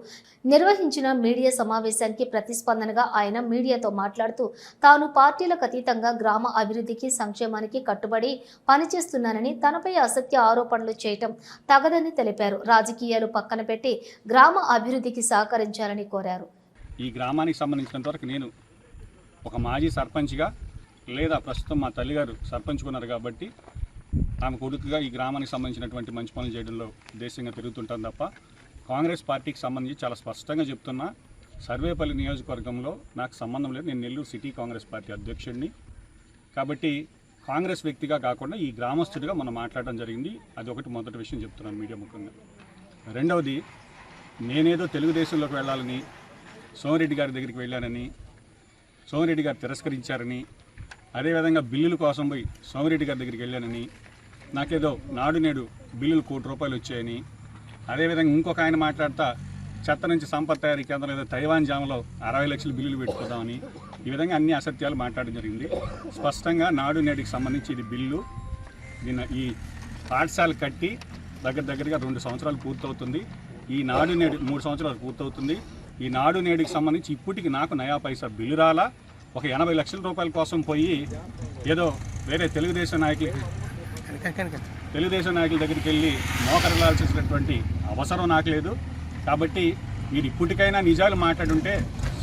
నిర్వహించిన మీడియా సమావేశానికి ప్రతిస్పందనగా ఆయన మీడియాతో మాట్లాడుతూ తాను పార్టీలకు అతీతంగా గ్రామ అభివృద్ధికి, సంక్షేమానికి కట్టుబడి పనిచేస్తున్నానని, తనపై అసత్య ఆరోపణలు చేయటం తగదని తెలిపారు. రాజకీయాలు పక్కన పెట్టి గ్రామ అభివృద్ధికి సహకరించాలని కోరారు. ఈ గ్రామానికి సంబంధించినంత వరకు నేను ఒక మాజీ సర్పంచ్గా, లేదా ప్రస్తుతం మా తల్లిగారు సర్పంచ్ ఉన్నారు కాబట్టి ఆమె కొడుకుగా ఈ గ్రామానికి సంబంధించినటువంటి మంచి పనులు చేయడంలో ఉద్దేశంగా తిరుగుతుంటాను తప్ప కాంగ్రెస్ పార్టీకి సంబంధించి చాలా స్పష్టంగా చెప్తున్నా, సర్వేపల్లి నియోజకవర్గంలో నాకు సంబంధం లేదు. నేను నెల్లూరు సిటీ కాంగ్రెస్ పార్టీ అధ్యక్షుడిని కాబట్టి కాంగ్రెస్ వ్యక్తిగా కాకుండా ఈ గ్రామస్తుడిగా మనం మాట్లాడడం జరిగింది. అది ఒకటి మొదటి విషయం చెప్తున్నాను మీడియా ముఖంగా. రెండవది, నేనేదో తెలుగుదేశంలోకి వెళ్ళాలని సోమిరెడ్డి గారి దగ్గరికి వెళ్ళానని, సోమిరెడ్డి గారు తిరస్కరించారని, అదేవిధంగా బిల్లుల కోసం పోయి సోమిరెడ్డి గారి దగ్గరికి వెళ్ళానని, నాకేదో నాడు నేడు బిల్లులు ₹1,00,00,000 వచ్చాయని, అదేవిధంగా ఇంకొక ఆయన మాట్లాడుతా చెత్త నుంచి సంపద తయారీ కేంద్రం ఏదో తైవాన్ జామలో 60 లక్షల బిల్లులు పెట్టుకుందామని, ఈ విధంగా అన్ని అసత్యాలు మాట్లాడడం జరిగింది. స్పష్టంగా నాడు నేటికి సంబంధించి ఇది బిల్లు, దీన్ని ఈ పాఠశాల కట్టి దగ్గరగా 2 సంవత్సరాలు పూర్తవుతుంది. ఈ నాడు నేడు 3 సంవత్సరాలు పూర్తవుతుంది. ఈ నాడు నేడుకి సంబంధించి ఇప్పటికి నాకు నయా పైసా బిల్లు రాలా. ఒక 80 లక్షల రూపాయల కోసం పోయి ఏదో వేరే తెలుగుదేశం నాయకుల దగ్గరికి వెళ్ళి మోకరలాల్సినటువంటి అవసరం నాకు లేదు. కాబట్టి మీరు ఇప్పటికైనా నిజాలు మాట్లాడుంటే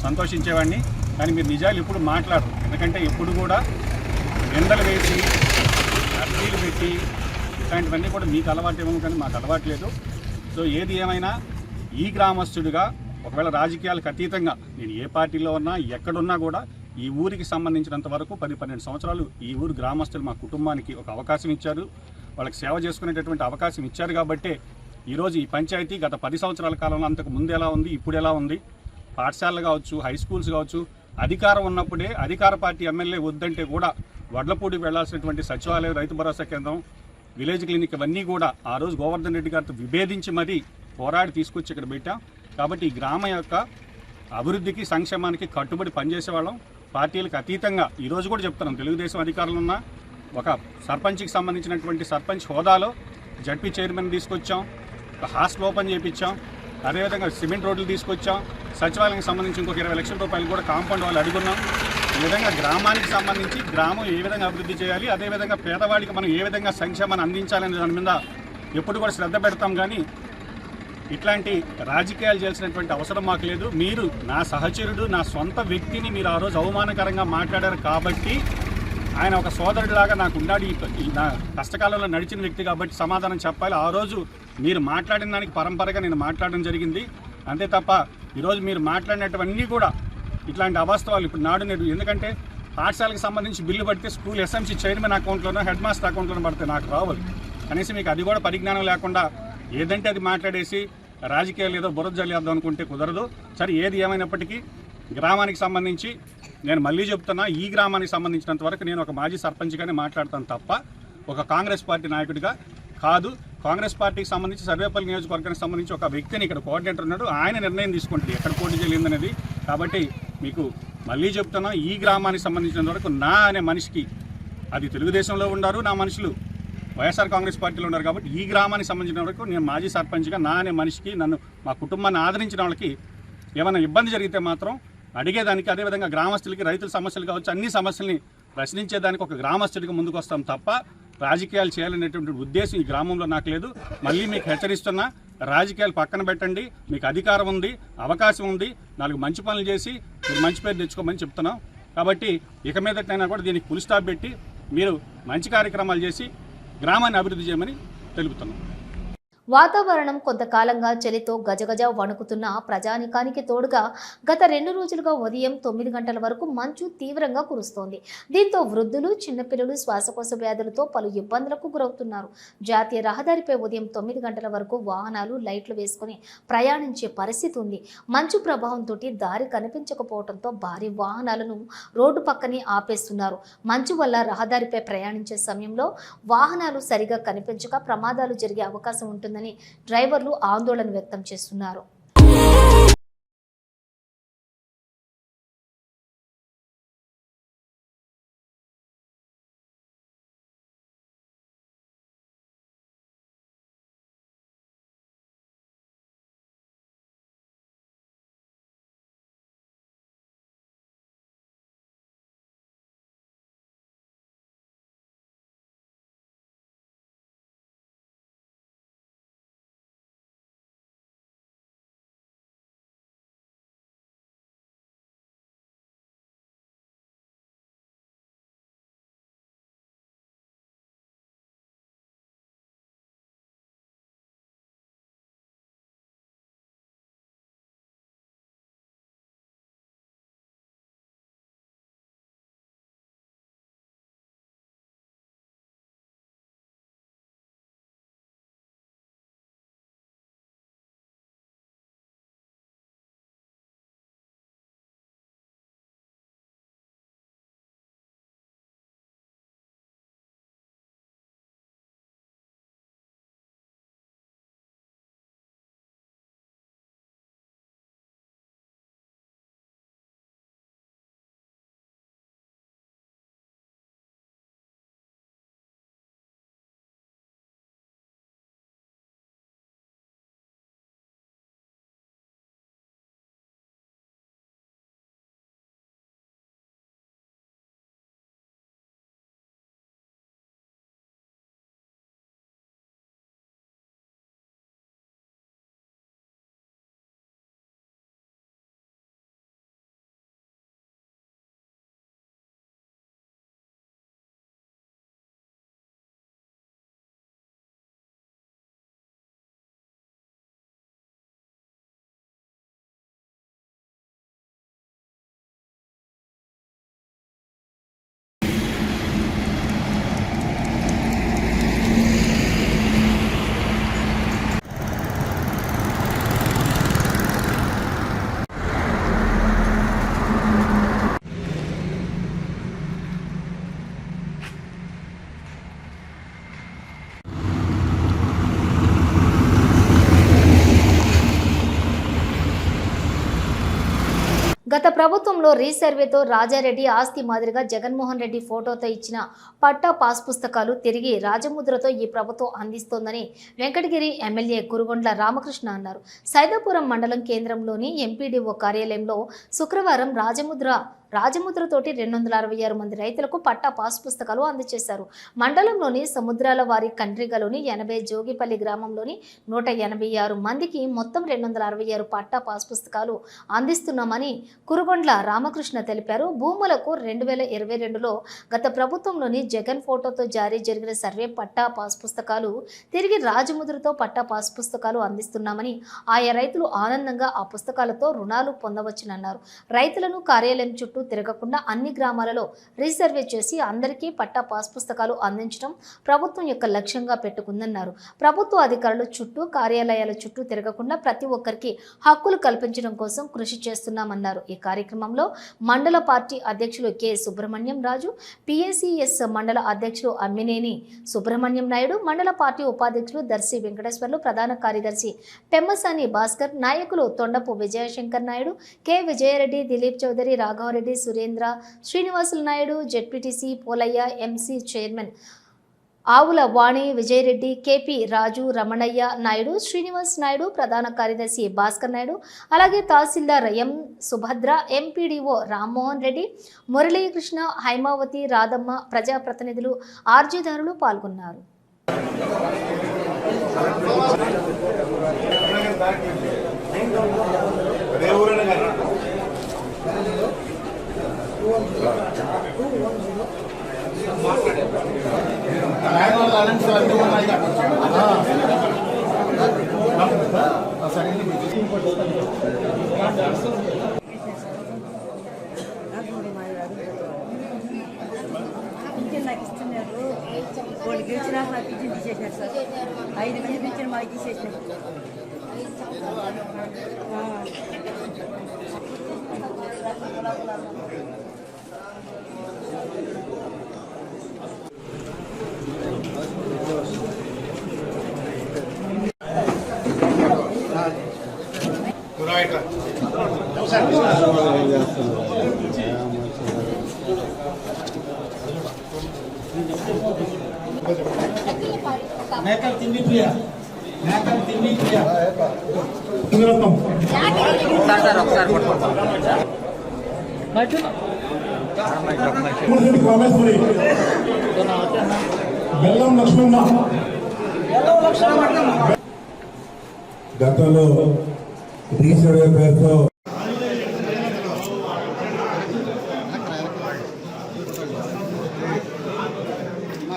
సంతోషించేవాడిని. కానీ మీరు నిజాలు ఇప్పుడు మాట్లాడరు. ఎందుకంటే ఇప్పుడు కూడా నిందలు వేసి అర్జీలు పెట్టి ఇట్లాంటివన్నీ కూడా మీకు అలవాటేమో కానీ మాకు అలవాట్లేదు. సో ఏది ఏమైనా ఈ గ్రామస్తుడిగా ఒకవేళ రాజకీయాలకు అతీతంగా నేను ఏ పార్టీలో ఉన్నా ఎక్కడున్నా కూడా ఈ ఊరికి సంబంధించినంత వరకు 10-12 సంవత్సరాలు ఈ ఊరు గ్రామస్తులు మా కుటుంబానికి ఒక అవకాశం ఇచ్చారు. వాళ్ళకి సేవ చేసుకునేటటువంటి అవకాశం ఇచ్చారు. కాబట్టే ఈరోజు ఈ పంచాయతీ గత 10 సంవత్సరాల కాలంలో అంతకు ముందు ఎలా ఉంది, ఇప్పుడు ఎలా ఉంది, పాఠశాలలు కావచ్చు, హై స్కూల్స్ కావచ్చు, అధికారం ఉన్నప్పుడే అధికార పార్టీ ఎమ్మెల్యే వద్దంటే కూడా వడ్లపూడికి వెళ్లాల్సినటువంటి సచివాలయం, రైతు భరోసా కేంద్రం, విలేజ్ క్లినిక్ ఇవన్నీ కూడా ఆ రోజు గోవర్ధన్ రెడ్డి గారితో విభేదించి మరీ పోరాడి తీసుకొచ్చి ఇక్కడ పెట్టాం. కాబట్టి ఈ గ్రామం యొక్క అభివృద్ధికి సంక్షేమానికి కట్టుబడి పనిచేసేవాళ్ళం. పార్టీలకు అతీతంగా ఈరోజు కూడా చెప్తున్నాం, తెలుగుదేశం అధికారులు ఉన్న ఒక సర్పంచ్కి సంబంధించినటువంటి సర్పంచ్ హోదాలో జడ్పీ చైర్మన్ తీసుకొచ్చాం, ఒక హాస్టల్ ఓపెన్ చేయించాం, అదేవిధంగా సిమెంట్ రోడ్లు తీసుకొచ్చాం, సచివాలయానికి సంబంధించి ఇంకొక 20 లక్షల రూపాయలు కూడా కాంపౌండ్ వాళ్ళు అడుగున్నాం. ఈ విధంగా గ్రామానికి సంబంధించి గ్రామం ఏ విధంగా అభివృద్ధి చేయాలి, అదేవిధంగా పేదవాడికి మనం ఏ విధంగా సంక్షేమాన్ని అందించాలనే దాని మీద ఎప్పుడు కూడా శ్రద్ధ పెడతాం. కానీ ఇట్లాంటి రాజకీయాలు చేయాల్సినటువంటి అవసరం మాకు లేదు. మీరు నా సహచరుడు, నా సొంత వ్యక్తిని మీరు ఆ రోజు అవమానకరంగా మాట్లాడారు కాబట్టి ఆయన ఒక సోదరుడిలాగా నాకు ఉన్నాడు. నా కష్టకాలంలో నడిచిన వ్యక్తి కాబట్టి సమాధానం చెప్పాలి. ఆ రోజు మీరు మాట్లాడిన దానికి పరంపరగా నేను మాట్లాడడం జరిగింది. అంతే తప్ప ఈరోజు మీరు మాట్లాడినటువన్నీ కూడా ఇట్లాంటి అవాస్తవాలు ఇప్పుడు నాడు నేడు. ఎందుకంటే పాఠశాలకు సంబంధించి బిల్లు పడితే స్కూల్ ఎస్ఎంసీ చైర్మన్ అకౌంట్లోనో హెడ్ మాస్టర్ అకౌంట్లోనో పడితే నాకు రావాలి. కనీసం మీకు అది కూడా పరిజ్ఞానం లేకుండా ఏదంటే అది మాట్లాడేసి రాజకీయాలు ఏదో బురద జల్లేద్దాం అనుకుంటే కుదరదు. సరే ఏది ఏమైనప్పటికీ గ్రామానికి సంబంధించి నేను మళ్ళీ చెప్తున్నా, ఈ గ్రామానికి సంబంధించినంత వరకు నేను ఒక మాజీ సర్పంచ్గానే మాట్లాడతాను తప్ప ఒక కాంగ్రెస్ పార్టీ నాయకుడిగా కాదు. కాంగ్రెస్ పార్టీకి సంబంధించి సర్వేపల్లి నియోజకవర్గానికి సంబంధించి ఒక వ్యక్తిని ఇక్కడ కోఆర్డినేటర్ ఉన్నాడు, ఆయన నిర్ణయం తీసుకుంటుంది ఎక్కడ పోటీ చేయలేదనేది. కాబట్టి మీకు మళ్ళీ చెప్తున్నా, ఈ గ్రామానికి సంబంధించినంత వరకు నా అనే మనిషికి, అది తెలుగుదేశంలో ఉన్నారు నా మనుషులు, వైఎస్ఆర్ కాంగ్రెస్ పార్టీలో ఉన్నారు. కాబట్టి ఈ గ్రామానికి సంబంధించిన వరకు నేను మాజీ సర్పంచ్గా నా అనే మనిషికి, నన్ను మా కుటుంబాన్ని ఆదరించిన వాళ్ళకి ఏమైనా ఇబ్బంది జరిగితే మాత్రం అడిగేదానికి, అదేవిధంగా గ్రామస్తులకి రైతుల సమస్యలు కావచ్చు అన్ని సమస్యల్ని ప్రశ్నించేదానికి ఒక గ్రామస్తుడిగా ముందుకు వస్తాం తప్ప రాజకీయాలు చేయాలనేటువంటి ఉద్దేశం ఈ గ్రామంలో నాకు లేదు. మళ్ళీ మీకు హెచ్చరిస్తున్నా, రాజకీయాలు పక్కన పెట్టండి. మీకు అధికారం ఉంది, అవకాశం ఉంది, 4 మంచి పనులు చేసి మీరు మంచి పేరు తెచ్చుకోమని చెప్తున్నాం. కాబట్టి ఇక మీదటైనా కూడా దీనికి ఫుల్ స్టాప్ పెట్టి మీరు మంచి కార్యక్రమాలు చేసి గ్రామాన్ని అభివృద్ధి చేయమని తెలుపుతున్నాం. వాతావరణం కొంతకాలంగా చలితో గజగజ వణుకుతున్న ప్రజానికానికి తోడుగా గత 2 రోజులుగా ఉదయం 9 గంటల వరకు మంచు తీవ్రంగా కురుస్తోంది. దీంతో వృద్ధులు, చిన్నపిల్లలు శ్వాసకోశ వ్యాధులతో పలు ఇబ్బందులకు గురవుతున్నారు. జాతీయ రహదారిపై ఉదయం 9 గంటల వరకు వాహనాలు లైట్లు వేసుకుని ప్రయాణించే పరిస్థితి ఉంది. మంచు ప్రభావంతో దారి కనిపించకపోవడంతో భారీ వాహనాలను రోడ్డు పక్కనే ఆపేస్తున్నారు. మంచు వల్ల రహదారిపై ప్రయాణించే సమయంలో వాహనాలు సరిగా కనిపించక ప్రమాదాలు జరిగే అవకాశం ఉంటుంది డ్రైవర్లు ఆందోళన వ్యక్తం చేస్తున్నారు. గత ప్రభుత్వంలో రీసర్వేతో రాజారెడ్డి ఆస్తి మాదిరిగా జగన్మోహన్ రెడ్డి ఫోటోతో ఇచ్చిన పట్టా పాస్ పుస్తకాలు తిరిగి రాజముద్రతో ఈ ప్రభుత్వం అందిస్తోందని వెంకటగిరి ఎమ్మెల్యే కురుగొండ్ల రామకృష్ణ అన్నారు. సైదాపురం మండలం కేంద్రంలోని ఎంపీడీఓ కార్యాలయంలో శుక్రవారం రాజముద్రతోటి 266 మంది రైతులకు పట్టా పాస్ పుస్తకాలు అందజేశారు. మండలంలోని సముద్రాల వారి కండ్రిగలోని 80 జోగిపల్లి గ్రామంలోని 186 మందికి మొత్తం 266 పట్టా పాస్ పుస్తకాలు అందిస్తున్నామని కురుగొండ్ల రామకృష్ణ తెలిపారు. భూములకు 2022లో గత ప్రభుత్వంలోని జగన్ ఫోటోతో జారీ జరిగిన సర్వే పట్టా పాస్ పుస్తకాలు తిరిగి రాజముద్రతో పట్టా పాస్ పుస్తకాలు అందిస్తున్నామని, ఆయా రైతులు ఆనందంగా ఆ పుస్తకాలతో రుణాలు పొందవచ్చునన్నారు. రైతులను కార్యాలయం చుట్టూ తిరగకుండా అన్ని గ్రామాలలో రీసర్వే చేసి అందరికీ పట్టా పాస్ పుస్తకాలు అందించడం ప్రభుత్వం యొక్క లక్ష్యంగా పెట్టుకుందన్నారు. ప్రభుత్వ అధికారులు చుట్టూ కార్యాలయాల చుట్టూ తిరగకుండా ప్రతి ఒక్కరికి హక్కులు కల్పించడం కోసం కృషి చేస్తున్నామన్నారు. ఈ కార్యక్రమంలో మండల పార్టీ అధ్యక్షులు కె సుబ్రహ్మణ్యం రాజు, పిఎసిఎస్ మండల అధ్యక్షులు అమ్మినేని సుబ్రహ్మణ్యం నాయుడు, మండల పార్టీ ఉపాధ్యక్షులు దర్శి వెంకటేశ్వర్లు, ప్రధాన కార్యదర్శి పెమ్మసాని భాస్కర్, నాయకులు Tondapu Vijayashankar Naidu, K Vijayareddy, Dileep Chowdary, Raghavareddy, Surendra, Srinivasulu Naidu, ZPTC Polaiah, MC chairman Avula Vani, Vijayareddy, KP Raju, Ramanaiah Naidu, Srinivas Naidu, ప్రధాన కార్యదర్శి భాస్కర్ నాయుడు, అలాగే తహసీల్దార్ ఎం సుభద్ర, ఎంపీడీఓ రామ్మోహన్ రెడ్డి, మురళీకృష్ణ, హైమావతి, రాధమ్మ, ప్రజాప్రతినిధులు, ఆర్జీదారులు పాల్గొన్నారు. నాకు ఇస్తున్నారు. వాళ్ళు గెలిచినాక నాకు పింఛన్ తీసేసినారు సార్. 5 మంది పింఛన్ మాకు తీసేసినారు. గతంలో రీసర్వే పేరుతో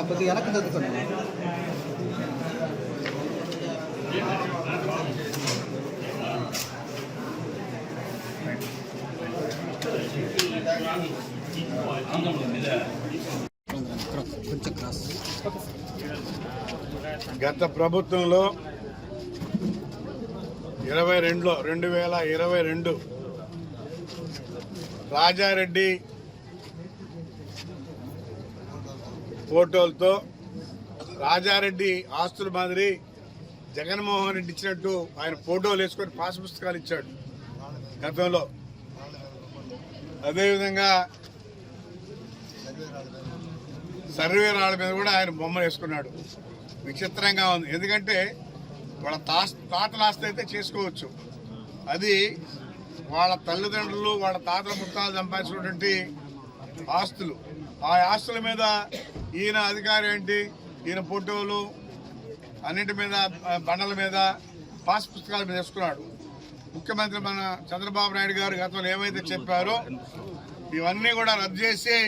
కొద్దిగా వెనక్కి చదువుకోండి. గత ప్రభుత్వంలో 2022 రాజారెడ్డి ఫోటోలతో రాజారెడ్డి ఆస్తుల మాదిరి జగన్మోహన్ రెడ్డి ఇచ్చినట్టు ఆయన ఫోటోలు వేసుకొని పాస్ పుస్తకాలు ఇచ్చాడు గతంలో. అదేవిధంగా సర్వే రాళ్ళ మీద కూడా ఆయన బొమ్మలు వేసుకున్నాడు. విచిత్రంగా ఉంది. ఎందుకంటే వాళ్ళ తాతల ఆస్తి అయితే చేసుకోవచ్చు, అది వాళ్ళ తల్లిదండ్రులు వాళ్ళ తాతల పుస్తకాలు సంపాదించినటువంటి ఆస్తులు. ఆ ఆస్తుల మీద ఈయన అధికారం ఏంటి, ఈయన ఫోటోలు అన్నింటి మీద బండల మీద పాస్ పుస్తకాల మీద వేసుకున్నాడు. ముఖ్యమంత్రి మన చంద్రబాబు నాయుడు గారు గతంలో ఏమైతే చెప్పారో ఇవన్నీ కూడా రద్దు చేసి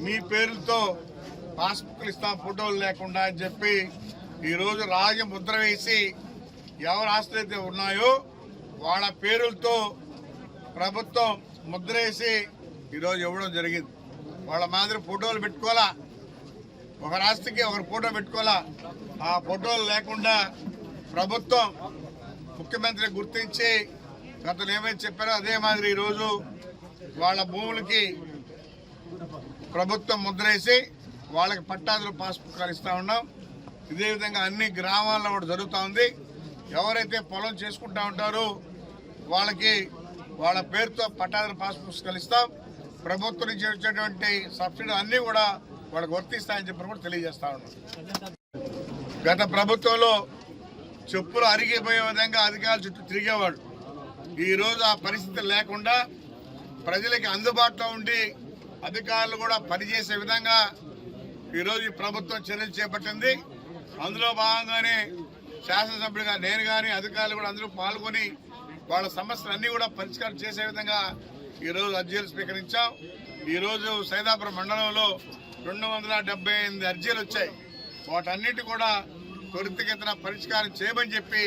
మీ పేరుతో పాస్బుక్లు ఇస్తాం ఫోటోలు లేకుండా అని చెప్పి ఈరోజు రాజముద్ర వేసి ఎవరు ఆస్తులు అయితే ఉన్నాయో వాళ్ళ పేరులతో ప్రభుత్వం ముద్ర వేసి ఈరోజు ఇవ్వడం జరిగింది. వాళ్ళ మాదిరి ఫోటోలు పెట్టుకోవాలా, ఒక రాష్ట్రకి ఒకరి ఫోటో పెట్టుకోవాలా. ఆ ఫోటోలు లేకుండా ప్రభుత్వం ముఖ్యమంత్రి గుర్తించి గతంలో ఏమైతే చెప్పారో అదే మాదిరి ఈరోజు వాళ్ళ భూములకి ప్రభుత్వం ముద్రేసి వాళ్ళకి పట్టాదులు పాస్ పుస్తకాలు ఇస్తూ ఉన్నాం. ఇదే విధంగా అన్ని గ్రామాల్లో కూడా జరుగుతూ ఉంది. ఎవరైతే పొలం చేసుకుంటూ ఉంటారో వాళ్ళకి వాళ్ళ పేరుతో పట్టాదారు పాస్ పుస్తకాలు ఇస్తాం. ప్రభుత్వం నుంచి వచ్చేటువంటి సబ్సిడీ అన్నీ కూడా వాళ్ళకి వర్తిస్తాయని చెప్పి కూడా తెలియజేస్తా ఉన్నాం. గత ప్రభుత్వంలో చెప్పులు అరిగిపోయే విధంగా అధికారులు చుట్టూ తిరిగేవాడు. ఈరోజు ఆ పరిస్థితి లేకుండా ప్రజలకి అందుబాటులో ఉండి అధికారులు కూడా పనిచేసే విధంగా ఈరోజు ఈ ప్రభుత్వం చర్యలు చేపట్టింది. అందులో భాగంగానే శాసనసభ్యులుగా నేను కానీ అధికారులు కూడా అందరూ పాల్గొని వాళ్ళ సమస్యలన్నీ కూడా పరిష్కారం చేసే విధంగా ఈరోజు అర్జీలు స్వీకరించాం. ఈరోజు సైదాపురం మండలంలో 278 అర్జీలు వచ్చాయి. వాటన్నిటి కూడా త్వరితగతిన పరిష్కారం చేయమని చెప్పి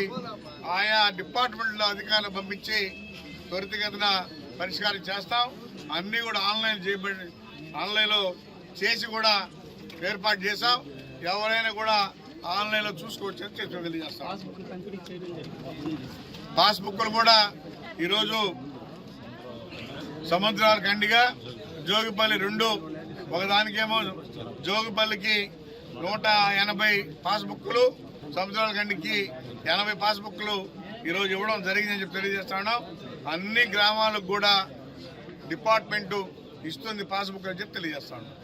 ఆయా డిపార్ట్మెంట్లో అధికారులు పంపించి త్వరితగతిన పరిష్కారం చేస్తాం. అన్నీ కూడా ఆన్లైన్లో చేసి కూడా ఏర్పాటు చేశాం. ఎవరైనా కూడా ఆన్లైన్లో చూసుకోవచ్చని తెలియజేస్తాం. పాస్బుక్లు కూడా ఈరోజు సముద్రాల కండిగా జోగిపల్లి 2 ఒకదానికేమో జోగిపల్లికి 180 పాస్బుక్లు, సముద్రాల కండికి 80 పాస్బుక్లు ఈరోజు ఇవ్వడం జరిగిందని చెప్పి తెలియజేస్తున్నాం. అన్ని గ్రామాలకు కూడా డిపార్ట్మెంటు ఇస్తుంది పాస్బుక్ అని చెప్పి తెలియజేస్తున్నాం.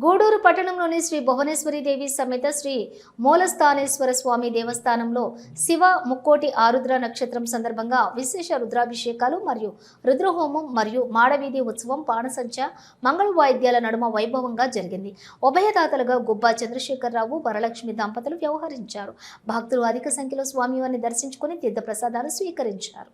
గూడూరు పట్టణంలోని శ్రీ భువనేశ్వరి దేవి సమేత శ్రీ మూలస్థానేశ్వర స్వామి దేవస్థానంలో శివ ముక్కోటి ఆరుద్ర నక్షత్రం సందర్భంగా విశేష రుద్రాభిషేకాలు మరియు రుద్రహోమం మరియు మాడవీధి ఉత్సవం బాణసంచ మంగళ వాయిద్యాల నడుమ వైభవంగా జరిగింది. ఉభయదాతలుగా గుబ్బా చంద్రశేఖరరావు వరలక్ష్మి దంపతులు వ్యవహరించారు. భక్తులు అధిక సంఖ్యలో స్వామివారిని దర్శించుకుని తీర్థప్రసాదాలు స్వీకరించారు.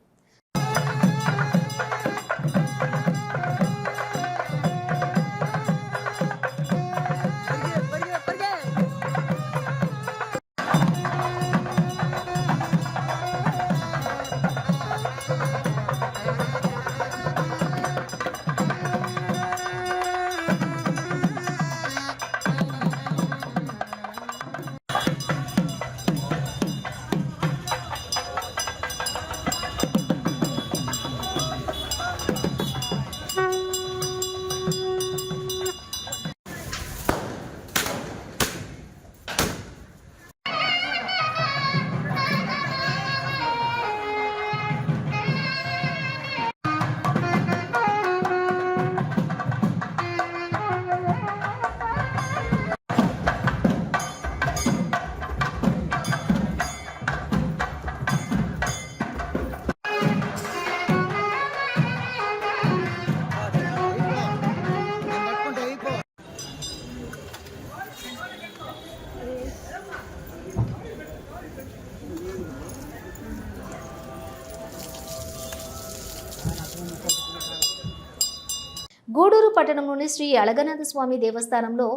గూడూరు పట్టణంలోని శ్రీ అళగనాథ స్వామి దేవస్థానంలో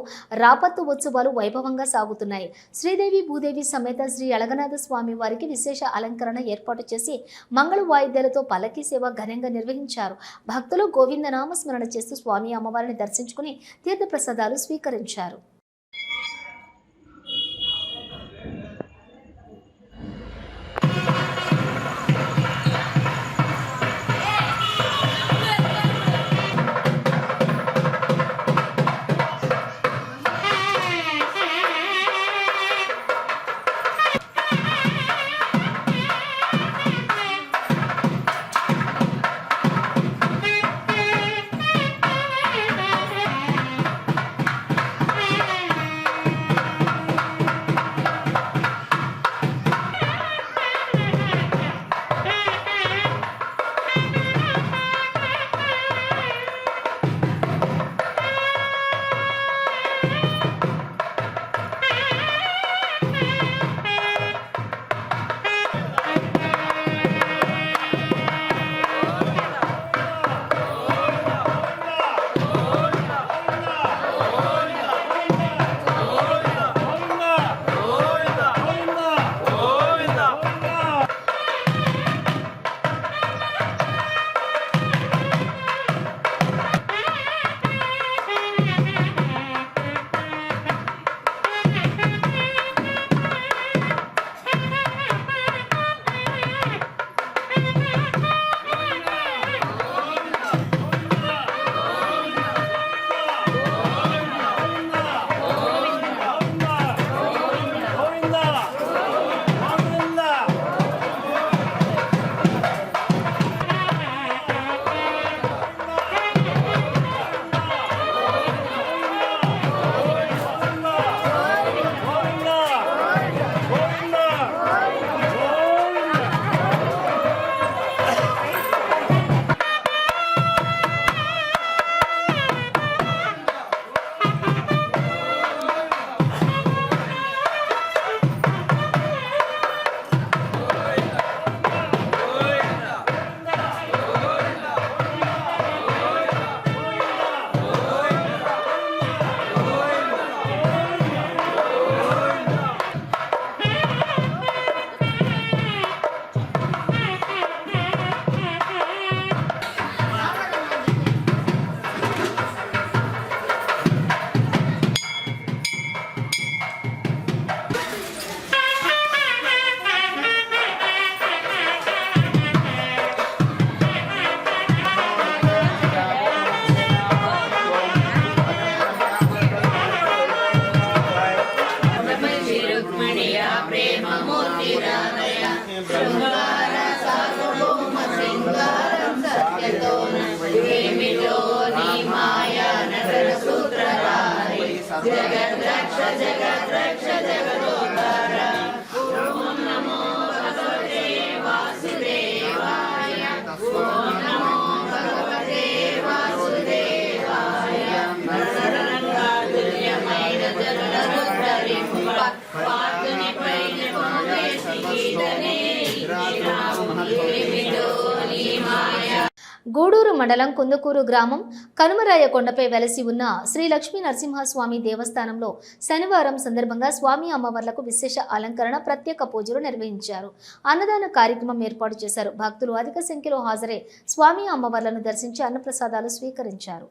రాపత్తు ఉత్సవాలు వైభవంగా సాగుతున్నాయి. శ్రీదేవి భూదేవి సమేత శ్రీ అళగనాథ స్వామి వారికి విశేష అలంకరణ ఏర్పాటు చేసి మంగళ వాయిద్యాలతో పల్లకీ సేవ ఘనంగా నిర్వహించారు. భక్తులు గోవిందనామ స్మరణ చేస్తూ స్వామి అమ్మవారిని దర్శించుకుని తీర్థప్రసాదాలు స్వీకరించారు. గూడూరు మండలం కుందుకూరు గ్రామం కనుమరాయ కొండపై వెలసి ఉన్న శ్రీ లక్ష్మీ నరసింహస్వామి దేవస్థానంలో శనివారం సందర్భంగా స్వామి అమ్మవార్లకు విశేష అలంకరణ, ప్రత్యేక పూజలు నిర్వహించారు. అన్నదాన కార్యక్రమం ఏర్పాటు చేశారు. భక్తులు అధిక సంఖ్యలో హాజరై స్వామి అమ్మవార్లను దర్శించి అన్నప్రసాదాలు స్వీకరించారు.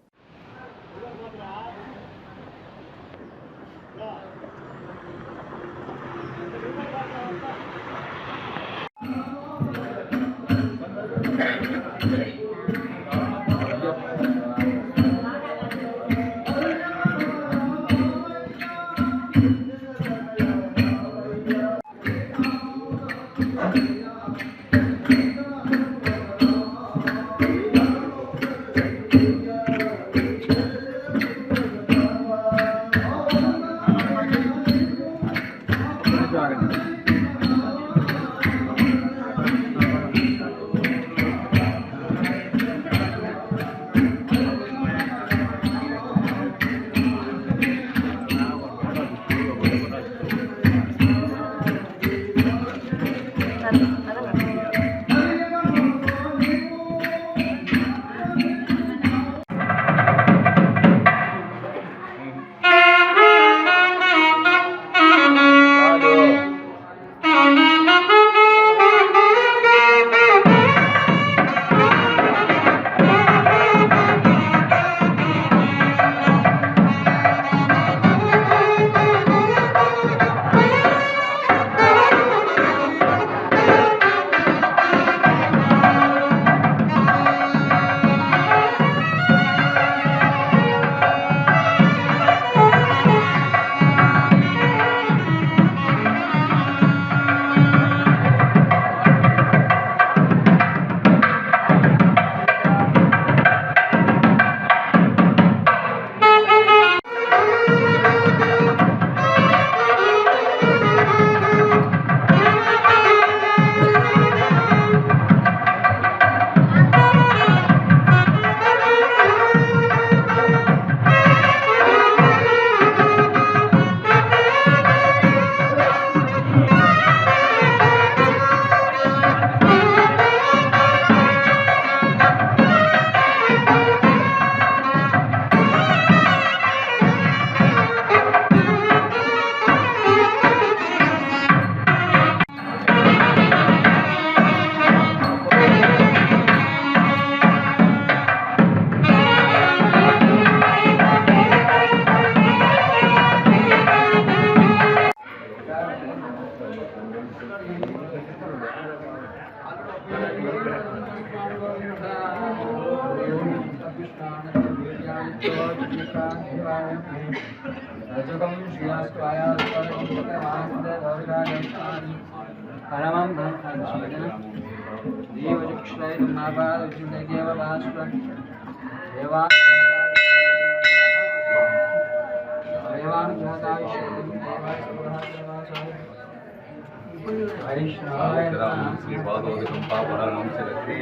శ్రీ భాగవతం పాపరామం శ్రీ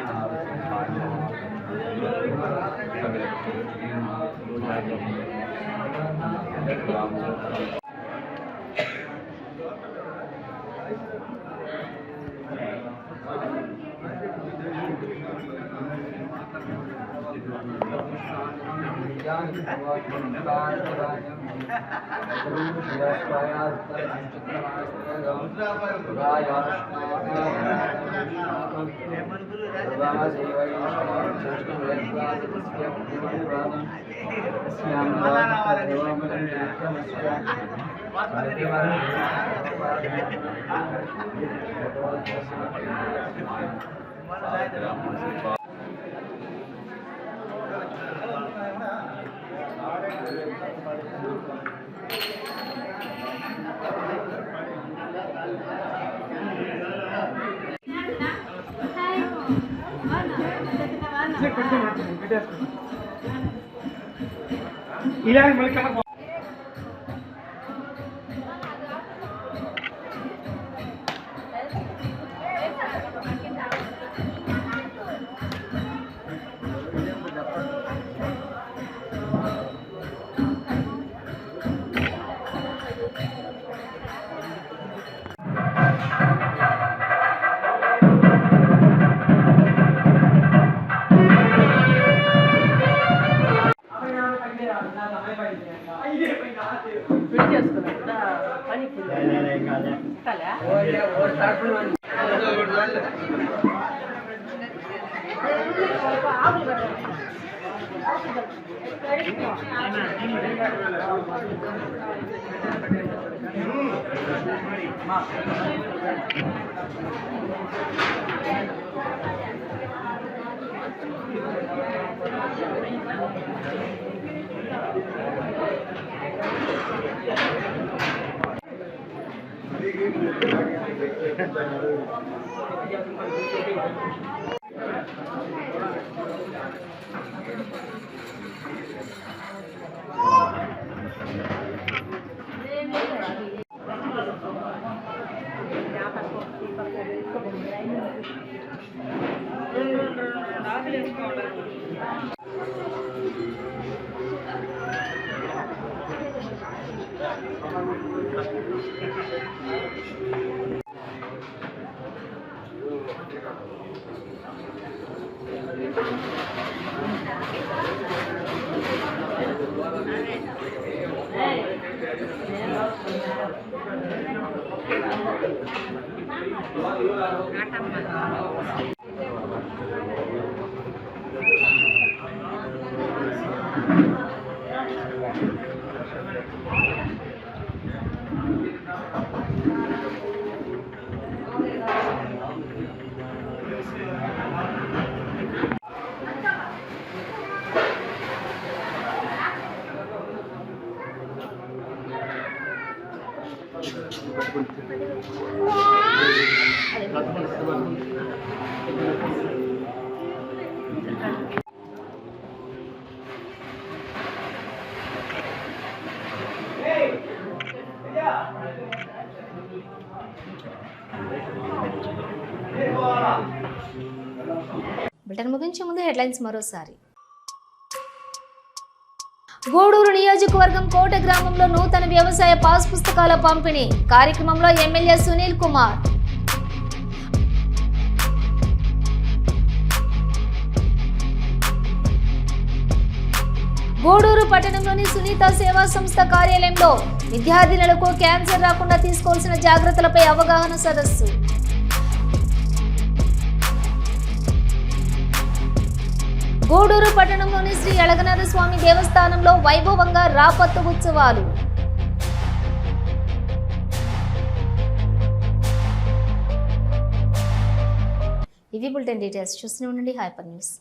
ఇలా బులెటిన్ ముగించే ముందు హెడ్లైన్స్ మరోసారి. గూడూరు నియోజకవర్గం కోట గ్రామంలో నూతన వ్యవసాయ పాస్ పుస్తకాల పంపిణీ కార్యక్రమంలో ఎమ్మెల్యే సునీల్ కుమార్. గూడూరు పట్టణంలోని సునీత సేవా సంస్థ కార్యాలయంలో విద్యార్థినులకు క్యాన్సర్ రాకుండా తీసుకోవాల్సిన జాగ్రత్తలపై అవగాహన సదస్సు. గూడూరు పట్టణంలోని శ్రీ అళగనాథ స్వామి దేవస్థానంలో వైభవంగా రాపత్తు ఉత్సవాలు. ఇవి బులెటిన్ డీటెయిల్స్. చూస్తూనే ఉండండి హైపర్ న్యూస్.